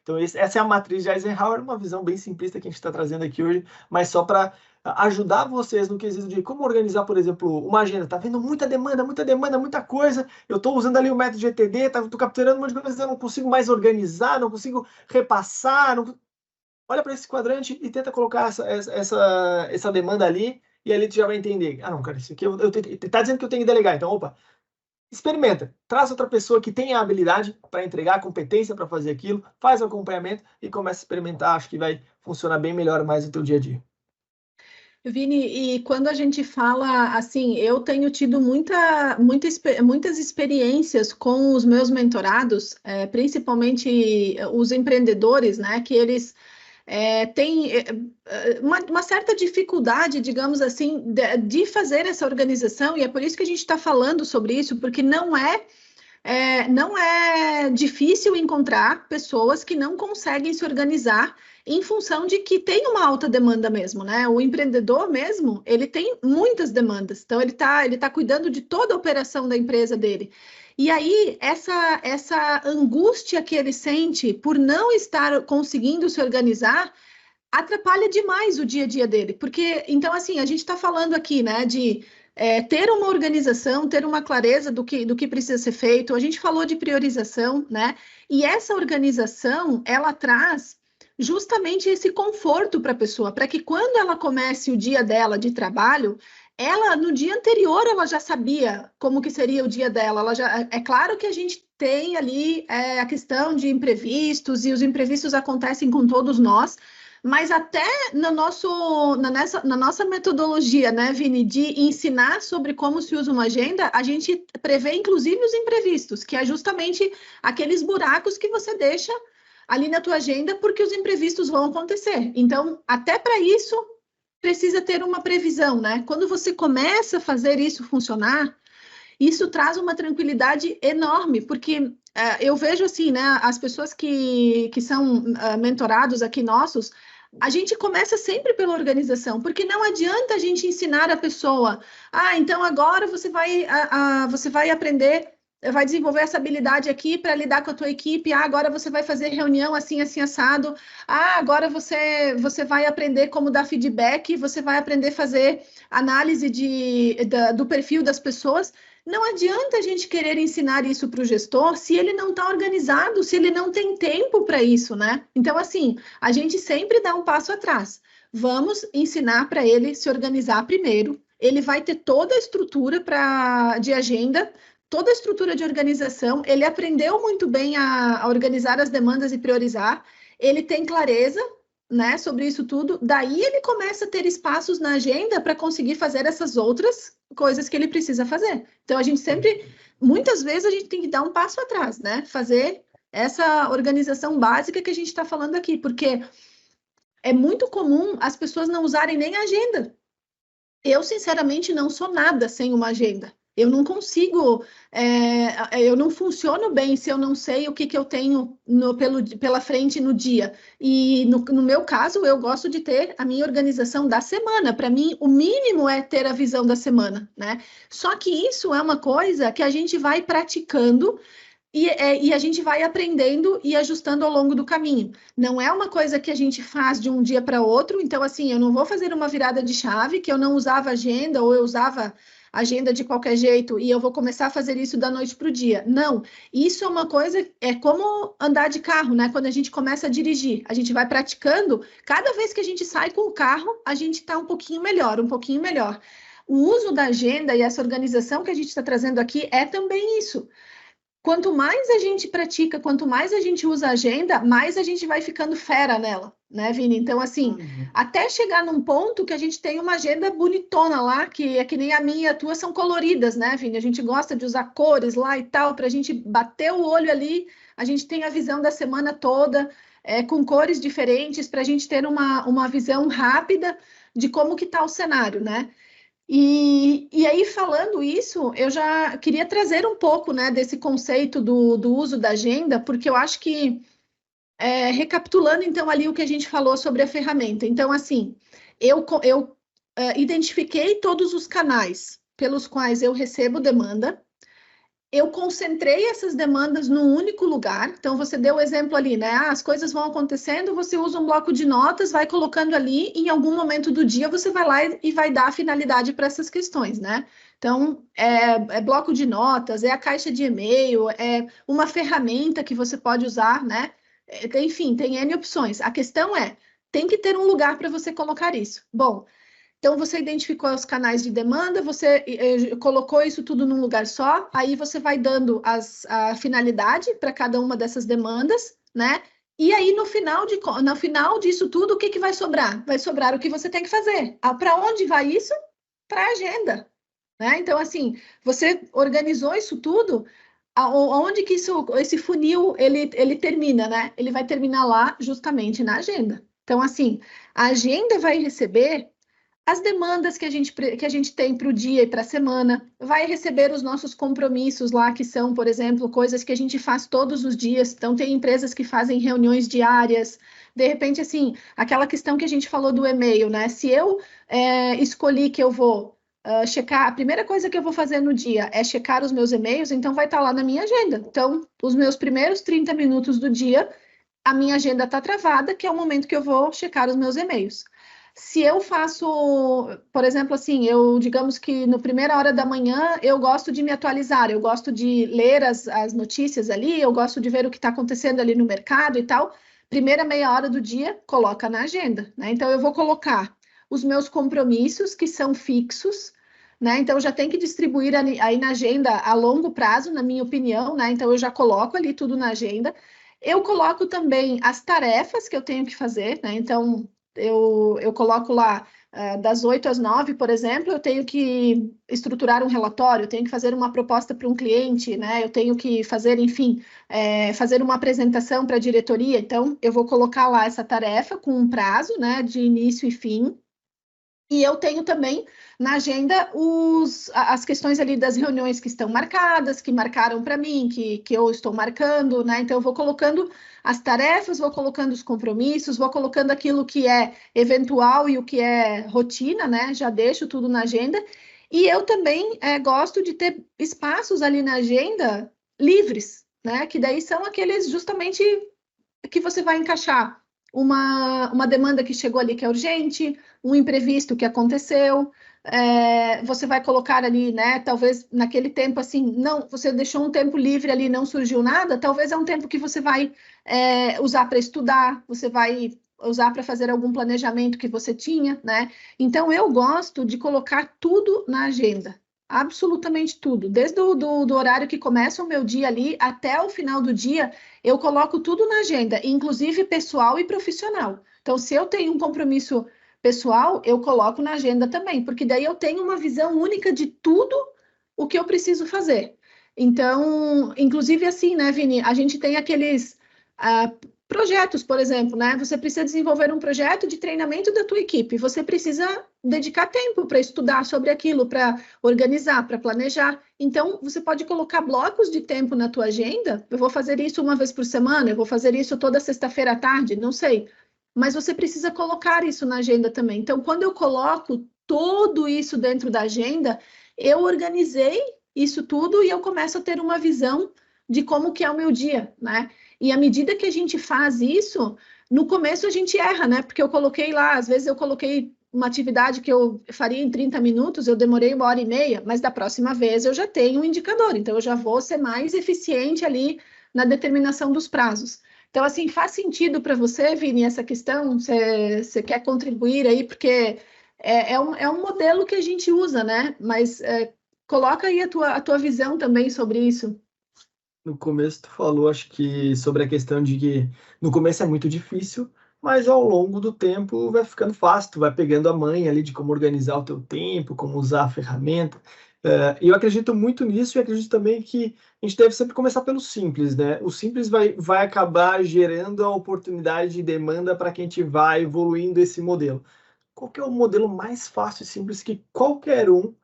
Então, essa é a matriz de Eisenhower, uma visão bem simplista que a gente está trazendo aqui hoje, mas só para ajudar vocês no quesito de como organizar, por exemplo, uma agenda. Está vendo muita demanda, muita coisa. Eu estou usando ali o método GTD, estou capturando um monte de coisa, eu não consigo mais organizar, não consigo repassar. Olha para esse quadrante e tenta colocar essa demanda ali, e ali tu já vai entender. Ah, não, cara, isso aqui tá dizendo que eu tenho que delegar, então, opa. Experimenta, traz outra pessoa que tenha a habilidade para entregar, a competência para fazer aquilo, faz o acompanhamento e começa a experimentar. Acho que vai funcionar bem melhor mais no teu dia a dia. Vini, e quando a gente fala assim, eu tenho tido muitas experiências com os meus mentorados, principalmente os empreendedores, né, que eles têm uma certa dificuldade, digamos assim, de fazer essa organização, e é por isso que a gente está falando sobre isso, porque não é difícil encontrar pessoas que não conseguem se organizar em função de que tem uma alta demanda mesmo, né? O empreendedor mesmo, ele tem muitas demandas, então ele tá cuidando de toda a operação da empresa dele. E aí, essa angústia que ele sente por não estar conseguindo se organizar atrapalha demais o dia a dia dele, porque, então, assim, a gente está falando aqui, né, de ter uma organização, ter uma clareza do que precisa ser feito. A gente falou de priorização, né? E essa organização, ela traz justamente esse conforto para a pessoa, para que quando ela comece o dia dela de trabalho, ela, no dia anterior, ela já sabia como que seria o dia dela. É claro que a gente tem ali a questão de imprevistos, e os imprevistos acontecem com todos nós, mas até na nossa metodologia, né, Vini, de ensinar sobre como se usa uma agenda, a gente prevê, inclusive, os imprevistos, que é justamente aqueles buracos que você deixa ali na tua agenda, porque os imprevistos vão acontecer. Então, até para isso, precisa ter uma previsão, né? Quando você começa a fazer isso funcionar, isso traz uma tranquilidade enorme, porque eu vejo assim, né, as pessoas que são mentorados aqui nossos, a gente começa sempre pela organização, porque não adianta a gente ensinar a pessoa, então agora você vai aprender, vai desenvolver essa habilidade aqui para lidar com a tua equipe, agora você vai fazer reunião assim, assim, assado, agora você vai aprender como dar feedback, você vai aprender a fazer análise do perfil das pessoas. Não adianta a gente querer ensinar isso para o gestor se ele não está organizado, se ele não tem tempo para isso, né? Então, assim, a gente sempre dá um passo atrás. Vamos ensinar para ele se organizar primeiro. Ele vai ter toda a estrutura de agenda, toda a estrutura de organização. Ele aprendeu muito bem a organizar as demandas e priorizar. Ele tem clareza, né, sobre isso tudo. Daí ele começa a ter espaços na agenda para conseguir fazer essas outras coisas que ele precisa fazer. Então, muitas vezes a gente tem que dar um passo atrás, né? Fazer essa organização básica que a gente está falando aqui, porque é muito comum as pessoas não usarem nem a agenda. Eu, sinceramente, não sou nada sem uma agenda. Eu não consigo, eu não funciono bem se eu não sei o que eu tenho pela frente no dia. E no meu caso, eu gosto de ter a minha organização da semana. Para mim, o mínimo é ter a visão da semana, né? Só que isso é uma coisa que a gente vai praticando e a gente vai aprendendo e ajustando ao longo do caminho. Não é uma coisa que a gente faz de um dia para outro. Então, assim, eu não vou fazer uma virada de chave que eu não usava agenda ou eu usava agenda de qualquer jeito e eu vou começar a fazer isso da noite para o dia. Não, isso é uma coisa, é como andar de carro, né? Quando a gente começa a dirigir, a gente vai praticando. Cada vez que a gente sai com o carro, a gente está um pouquinho melhor, um pouquinho melhor. O uso da agenda e essa organização que a gente está trazendo aqui é também isso. Quanto mais a gente pratica, quanto mais a gente usa a agenda, mais a gente vai ficando fera nela, né, Vini? Então, assim, até chegar num ponto que a gente tem uma agenda bonitona lá, que é que nem a minha e a tua são coloridas, né, Vini? A gente gosta de usar cores lá e tal, para a gente bater o olho ali, a gente tem a visão da semana toda, com cores diferentes, para a gente ter uma visão rápida de como que está o cenário, né? E aí, falando isso, eu já queria trazer um pouco, né, desse conceito do uso da agenda, porque eu acho que, recapitulando, então, ali o que a gente falou sobre a ferramenta. Então, assim, eu identifiquei todos os canais pelos quais eu recebo demanda, eu concentrei essas demandas num único lugar. Então, você deu o exemplo ali, né? As coisas vão acontecendo, você usa um bloco de notas, vai colocando ali, em algum momento do dia você vai lá e vai dar a finalidade para essas questões, né? Então, é bloco de notas, é a caixa de e-mail, é uma ferramenta que você pode usar, né? Enfim, tem N opções. A questão tem que ter um lugar para você colocar isso. Bom, então, você identificou os canais de demanda, você colocou isso tudo num lugar só, aí você vai dando a finalidade para cada uma dessas demandas, né? E aí, no final disso tudo, o que vai sobrar? Vai sobrar o que você tem que fazer. Para onde vai isso? Para a agenda, né? Então, assim, você organizou isso tudo, aonde que esse funil, ele termina, né? Ele vai terminar lá, justamente na agenda. Então, assim, a agenda vai receber as demandas que a gente tem para o dia e para a semana, vai receber os nossos compromissos lá, que são, por exemplo, coisas que a gente faz todos os dias. Então, tem empresas que fazem reuniões diárias. De repente, assim, aquela questão que a gente falou do e-mail, né? Se eu escolhi que eu vou checar, a primeira coisa que eu vou fazer no dia é checar os meus e-mails, então vai estar lá na minha agenda. Então, os meus primeiros 30 minutos do dia, a minha agenda está travada, que é o momento que eu vou checar os meus e-mails. Se eu faço, por exemplo, assim, digamos que na primeira hora da manhã eu gosto de me atualizar, eu gosto de ler as notícias ali, eu gosto de ver o que está acontecendo ali no mercado e tal. Primeira meia hora do dia, coloca na agenda, né? Então, eu vou colocar os meus compromissos, que são fixos, né? Então, eu já tenho que distribuir aí na agenda a longo prazo, na minha opinião, né? Então, eu já coloco ali tudo na agenda. Eu coloco também as tarefas que eu tenho que fazer, né? Então, eu coloco lá das 8 às 9, por exemplo, eu tenho que estruturar um relatório, eu tenho que fazer uma proposta para um cliente, né? Eu tenho que fazer, enfim, fazer uma apresentação para a diretoria. Então, eu vou colocar lá essa tarefa com um prazo, né, de início e fim. E eu tenho também na agenda as questões ali das reuniões que estão marcadas, que marcaram para mim, que eu estou marcando, né? Então, eu vou colocando as tarefas, vou colocando os compromissos, vou colocando aquilo que é eventual e o que é rotina, né? Já deixo tudo na agenda. E eu também gosto de ter espaços ali na agenda livres, né? Que daí são aqueles justamente que você vai encaixar uma demanda que chegou ali que é urgente, um imprevisto que aconteceu, você vai colocar ali, né? Talvez naquele tempo assim, não, você deixou um tempo livre ali, não surgiu nada, talvez é um tempo que você vai usar para estudar, você vai usar para fazer algum planejamento que você tinha, né? Então eu gosto de colocar tudo na agenda. Absolutamente tudo, desde do horário que começa o meu dia ali até o final do dia, eu coloco tudo na agenda, inclusive pessoal e profissional. Então, se eu tenho um compromisso pessoal, eu coloco na agenda também, porque daí eu tenho uma visão única de tudo o que eu preciso fazer. Então, inclusive assim, né, Vini, a gente tem aqueles projetos, por exemplo, né? Você precisa desenvolver um projeto de treinamento da tua equipe. Você precisa dedicar tempo para estudar sobre aquilo, para organizar, para planejar. Então, você pode colocar blocos de tempo na tua agenda. Eu vou fazer isso uma vez por semana, eu vou fazer isso toda sexta-feira à tarde, não sei. Mas você precisa colocar isso na agenda também. Então, quando eu coloco tudo isso dentro da agenda, eu organizei isso tudo e eu começo a ter uma visão de como que é o meu dia, né? E à medida que a gente faz isso, no começo a gente erra, né? Porque eu coloquei lá, às vezes eu coloquei uma atividade que eu faria em 30 minutos, eu demorei 1h30, mas da próxima vez eu já tenho um indicador, então eu já vou ser mais eficiente ali na determinação dos prazos. Então, assim, faz sentido para você, Vini, essa questão? Você quer contribuir aí? Porque é um modelo que a gente usa, né? Mas coloca aí a tua visão também sobre isso. No começo tu falou, acho que sobre a questão de que no começo é muito difícil, mas ao longo do tempo vai ficando fácil, tu vai pegando a manha ali de como organizar o teu tempo, como usar a ferramenta. E eu acredito muito nisso e acredito também que a gente deve sempre começar pelo simples, né? O simples vai acabar gerando a oportunidade e demanda para que a gente vá evoluindo esse modelo. Qual que é o modelo mais fácil e simples que qualquer um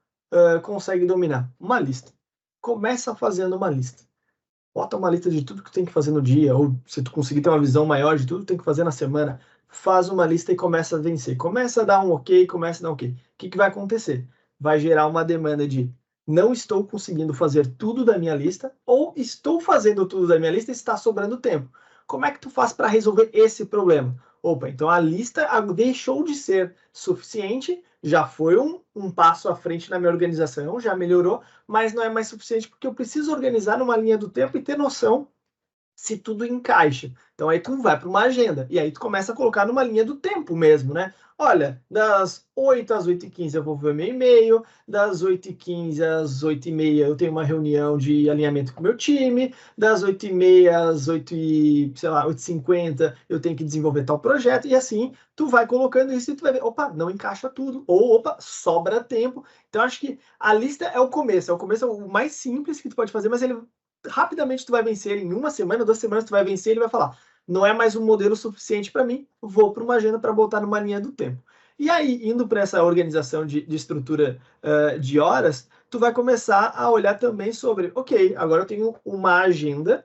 consegue dominar? Uma lista. Começa fazendo uma lista. Bota uma lista de tudo que tem que fazer no dia, ou se tu conseguir ter uma visão maior de tudo que tem que fazer na semana, faz uma lista e começa a vencer. Começa a dar um ok, começa a dar um ok. O que vai acontecer? Vai gerar uma demanda de não estou conseguindo fazer tudo da minha lista, ou estou fazendo tudo da minha lista e está sobrando tempo. Como é que tu faz para resolver esse problema? Opa, então a lista deixou de ser suficiente, já foi um passo à frente na minha organização, já melhorou, mas não é mais suficiente porque eu preciso organizar numa linha do tempo e ter noção se tudo encaixa. Então aí tu vai para uma agenda e aí tu começa a colocar numa linha do tempo mesmo, né? Olha, das 8 às 8h15 eu vou ver meu e-mail, das 8h15 às 8h30 eu tenho uma reunião de alinhamento com o meu time, das 8h30 às 8h50 eu tenho que desenvolver tal projeto, e assim tu vai colocando isso e tu vai ver, opa, não encaixa tudo, ou opa, sobra tempo. Então acho que a lista é o começo é o mais simples que tu pode fazer, mas ele rapidamente tu vai vencer em uma semana, 2 semanas tu vai vencer, ele vai falar, não é mais um modelo suficiente para mim, vou para uma agenda para botar numa linha do tempo. E aí, indo para essa organização de estrutura de horas, tu vai começar a olhar também sobre, ok, agora eu tenho uma agenda,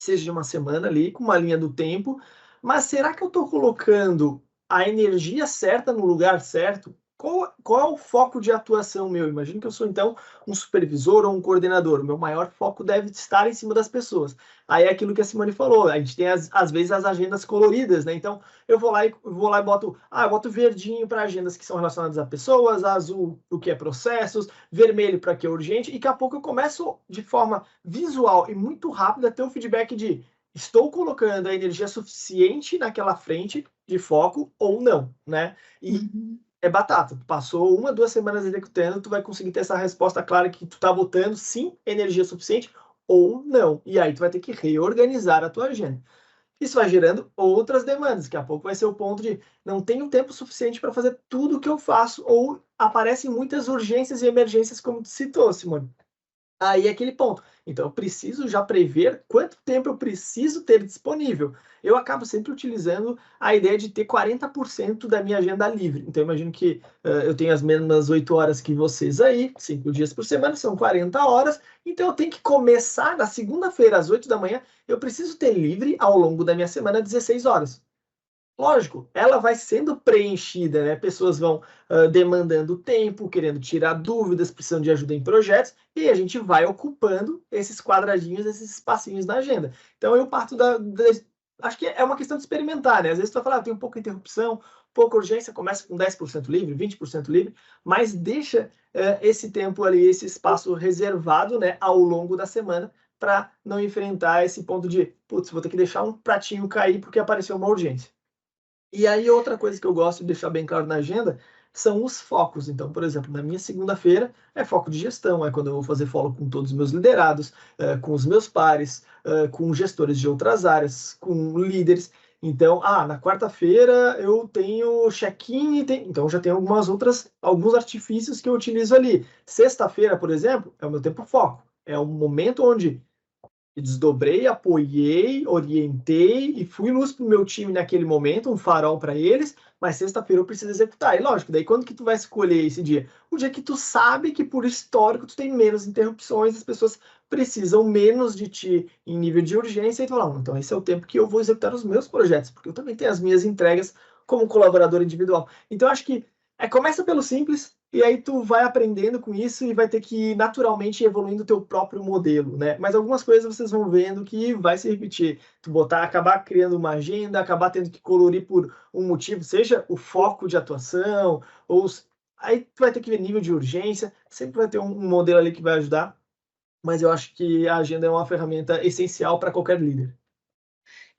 seja de uma semana ali, com uma linha do tempo, mas será que eu estou colocando a energia certa no lugar certo? Qual é o foco de atuação meu? Imagino que eu sou, então, um supervisor ou um coordenador. O meu maior foco deve estar em cima das pessoas. Aí é aquilo que a Simone falou, a gente tem, às vezes, as agendas coloridas, né? Então, eu vou lá e boto, eu boto verdinho para agendas que são relacionadas a pessoas, azul o que é processos, vermelho para que é urgente, e daqui a pouco eu começo, de forma visual e muito rápida, a ter o feedback de estou colocando a energia suficiente naquela frente de foco ou não, né? E é batata. Tu passou 1, 2 semanas executando, tu vai conseguir ter essa resposta clara que tu tá botando sim energia suficiente ou não. E aí tu vai ter que reorganizar a tua agenda. Isso vai gerando outras demandas. Daqui a pouco vai ser o ponto de não tenho tempo suficiente para fazer tudo o que eu faço, ou aparecem muitas urgências e emergências, como tu citou, Simone. Aí é aquele ponto. Então, eu preciso já prever quanto tempo eu preciso ter disponível. Eu acabo sempre utilizando a ideia de ter 40% da minha agenda livre. Então, eu imagino que eu tenho as mesmas 8 horas que vocês aí, 5 dias por semana, são 40 horas. Então, eu tenho que começar na segunda-feira, às 8 da manhã. Eu preciso ter livre ao longo da minha semana 16 horas. Lógico, ela vai sendo preenchida, né? Pessoas vão demandando tempo, querendo tirar dúvidas, precisando de ajuda em projetos, e a gente vai ocupando esses quadradinhos, esses espacinhos na agenda. Então eu parto acho que é uma questão de experimentar, né? Às vezes tu vai falar, tem um pouco de interrupção, pouca urgência, começa com 10% livre, 20% livre, mas deixa esse tempo ali, esse espaço reservado, né, ao longo da semana, para não enfrentar esse ponto de, putz, vou ter que deixar um pratinho cair porque apareceu uma urgência. E aí, outra coisa que eu gosto de deixar bem claro na agenda são os focos. Então, por exemplo, na minha segunda-feira é foco de gestão, é quando eu vou fazer follow com todos os meus liderados, com os meus pares, com gestores de outras áreas, com líderes. Então, na quarta-feira eu tenho check-in, então já tem alguns artifícios que eu utilizo ali. Sexta-feira, por exemplo, é o meu tempo foco. É o momento onde e desdobrei, apoiei, orientei e fui luz para o meu time naquele momento, um farol para eles, mas sexta-feira eu preciso executar. E lógico, daí quando que tu vai escolher esse dia? O dia que tu sabe que por histórico tu tem menos interrupções, as pessoas precisam menos de ti em nível de urgência, e tu fala, então esse é o tempo que eu vou executar os meus projetos, porque eu também tenho as minhas entregas como colaborador individual. Então acho que começa pelo simples, e aí tu vai aprendendo com isso e vai ter que ir naturalmente evoluindo o teu próprio modelo, né? Mas algumas coisas vocês vão vendo que vai se repetir. Tu acabar criando uma agenda, acabar tendo que colorir por um motivo, seja o foco de atuação, ou aí tu vai ter que ver nível de urgência, sempre vai ter um modelo ali que vai ajudar, mas eu acho que a agenda é uma ferramenta essencial para qualquer líder.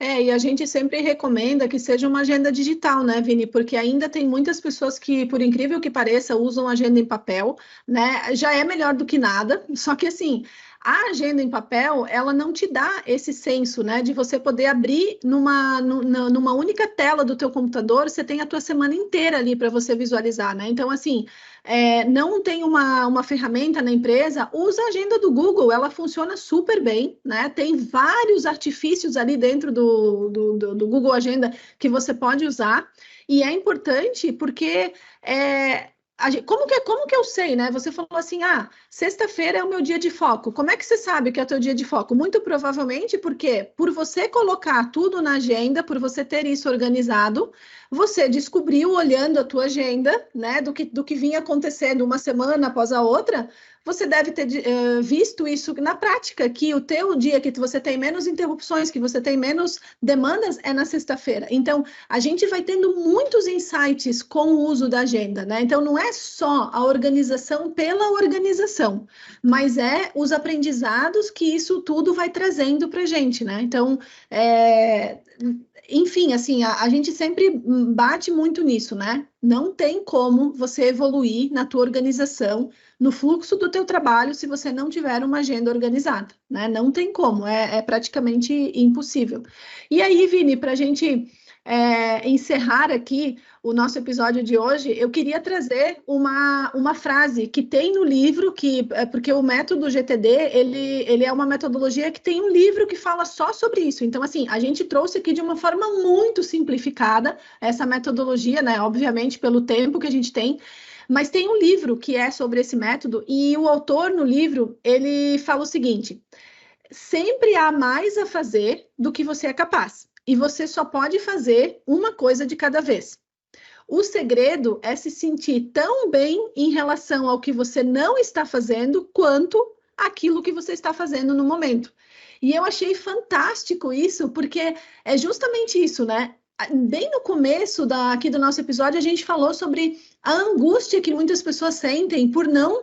E a gente sempre recomenda que seja uma agenda digital, né, Vini? Porque ainda tem muitas pessoas que, por incrível que pareça, usam agenda em papel, né? Já é melhor do que nada, só que assim, a agenda em papel, ela não te dá esse senso, né, de você poder abrir numa única tela do teu computador, você tem a tua semana inteira ali para você visualizar, né? Então, assim, não tem uma ferramenta na empresa, usa a agenda do Google, ela funciona super bem, né? Tem vários artifícios ali dentro do Google Agenda que você pode usar, e é importante porque como que eu sei, né? Você falou assim, sexta-feira é o meu dia de foco. Como é que você sabe que é o teu dia de foco? Muito provavelmente porque por você colocar tudo na agenda, por você ter isso organizado, você descobriu olhando a tua agenda, né, do que vinha acontecendo uma semana após a outra, você deve ter visto isso na prática, que o teu dia que você tem menos interrupções, que você tem menos demandas, é na sexta-feira. Então, a gente vai tendo muitos insights com o uso da agenda, né? Então, não é só a organização pela organização, mas é os aprendizados que isso tudo vai trazendo para a gente, né? Então, enfim, assim, a gente sempre bate muito nisso, né? Não tem como você evoluir na tua organização, no fluxo do teu trabalho, se você não tiver uma agenda organizada, né? Não tem como, é praticamente impossível. E aí, Vini, para a gente encerrar aqui o nosso episódio de hoje, eu queria trazer uma frase que tem no livro, porque o método GTD, ele é uma metodologia que tem um livro que fala só sobre isso. Então, assim, a gente trouxe aqui de uma forma muito simplificada essa metodologia, né? Obviamente, pelo tempo que a gente tem, mas tem um livro que é sobre esse método, e o autor no livro, ele fala o seguinte: sempre há mais a fazer do que você é capaz, e você só pode fazer uma coisa de cada vez. O segredo é se sentir tão bem em relação ao que você não está fazendo, quanto aquilo que você está fazendo no momento. E eu achei fantástico isso, porque é justamente isso, né? Bem no começo aqui do nosso episódio, a gente falou sobre a angústia que muitas pessoas sentem por não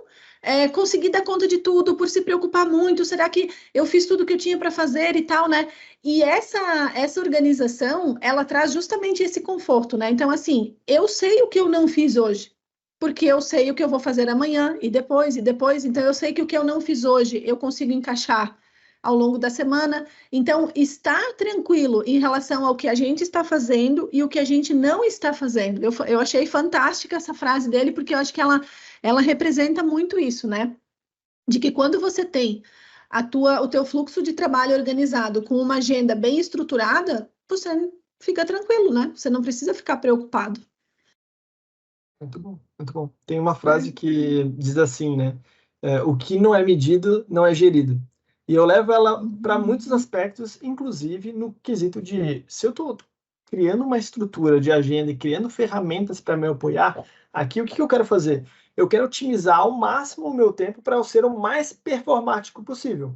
conseguir dar conta de tudo, por se preocupar muito. Será que eu fiz tudo o que eu tinha para fazer e tal, né? E essa organização, ela traz justamente esse conforto, né? Então, assim, eu sei o que eu não fiz hoje, porque eu sei o que eu vou fazer amanhã e depois, e depois. Então, eu sei que o que eu não fiz hoje, eu consigo encaixar ao longo da semana. Então, estar tranquilo em relação ao que a gente está fazendo e o que a gente não está fazendo. Eu achei fantástica essa frase dele, porque eu acho que ela representa muito isso, né? De que quando você tem o teu fluxo de trabalho organizado com uma agenda bem estruturada, você fica tranquilo, né? Você não precisa ficar preocupado. Muito bom, muito bom. Tem uma frase que diz assim, né? O que não é medido não é gerido. E eu levo ela para muitos aspectos, inclusive no quesito de se eu estou criando uma estrutura de agenda e criando ferramentas para me apoiar, aqui o que eu quero fazer? Eu quero otimizar ao máximo o meu tempo para eu ser o mais performático possível.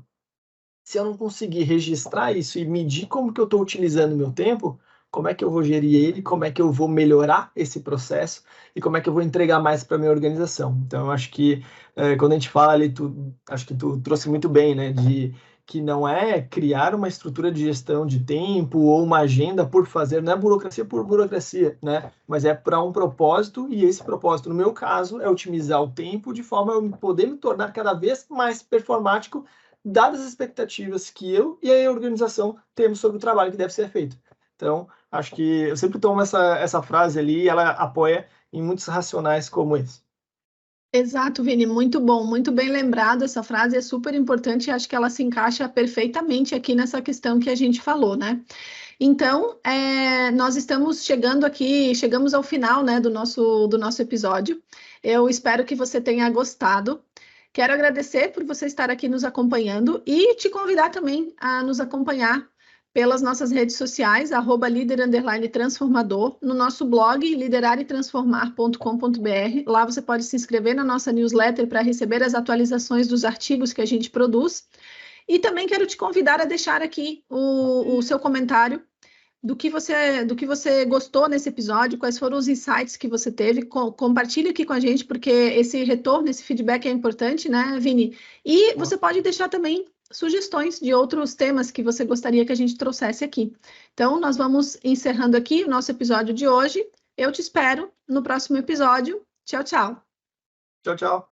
Se eu não conseguir registrar isso e medir como que eu estou utilizando o meu tempo, como é que eu vou gerir ele, como é que eu vou melhorar esse processo e como é que eu vou entregar mais para minha organização. Então, eu acho que quando a gente fala ali, acho que tu trouxe muito bem, né, de que não é criar uma estrutura de gestão de tempo ou uma agenda por fazer, não é burocracia por burocracia, né, mas é para um propósito, e esse propósito, no meu caso, é otimizar o tempo de forma a eu poder me tornar cada vez mais performático, dadas as expectativas que eu e a organização temos sobre o trabalho que deve ser feito. Então, acho que eu sempre tomo essa frase ali e ela apoia em muitos racionais como esse. Exato, Vini, muito bom, muito bem lembrado. Essa frase é super importante e acho que ela se encaixa perfeitamente aqui nessa questão que a gente falou, né? Então, nós estamos chegando aqui, chegamos ao final, né, do nosso episódio. Eu espero que você tenha gostado. Quero agradecer por você estar aqui nos acompanhando e te convidar também a nos acompanhar pelas nossas redes sociais, @líder_transformador, no nosso blog, lideraretransformar.com.br. Lá você pode se inscrever na nossa newsletter para receber as atualizações dos artigos que a gente produz. E também quero te convidar a deixar aqui o seu comentário do que você gostou nesse episódio, quais foram os insights que você teve. Compartilhe aqui com a gente, porque esse retorno, esse feedback é importante, né, Vini? E você pode deixar também sugestões de outros temas que você gostaria que a gente trouxesse aqui. Então, nós vamos encerrando aqui o nosso episódio de hoje. Eu te espero no próximo episódio. Tchau, tchau. Tchau, tchau.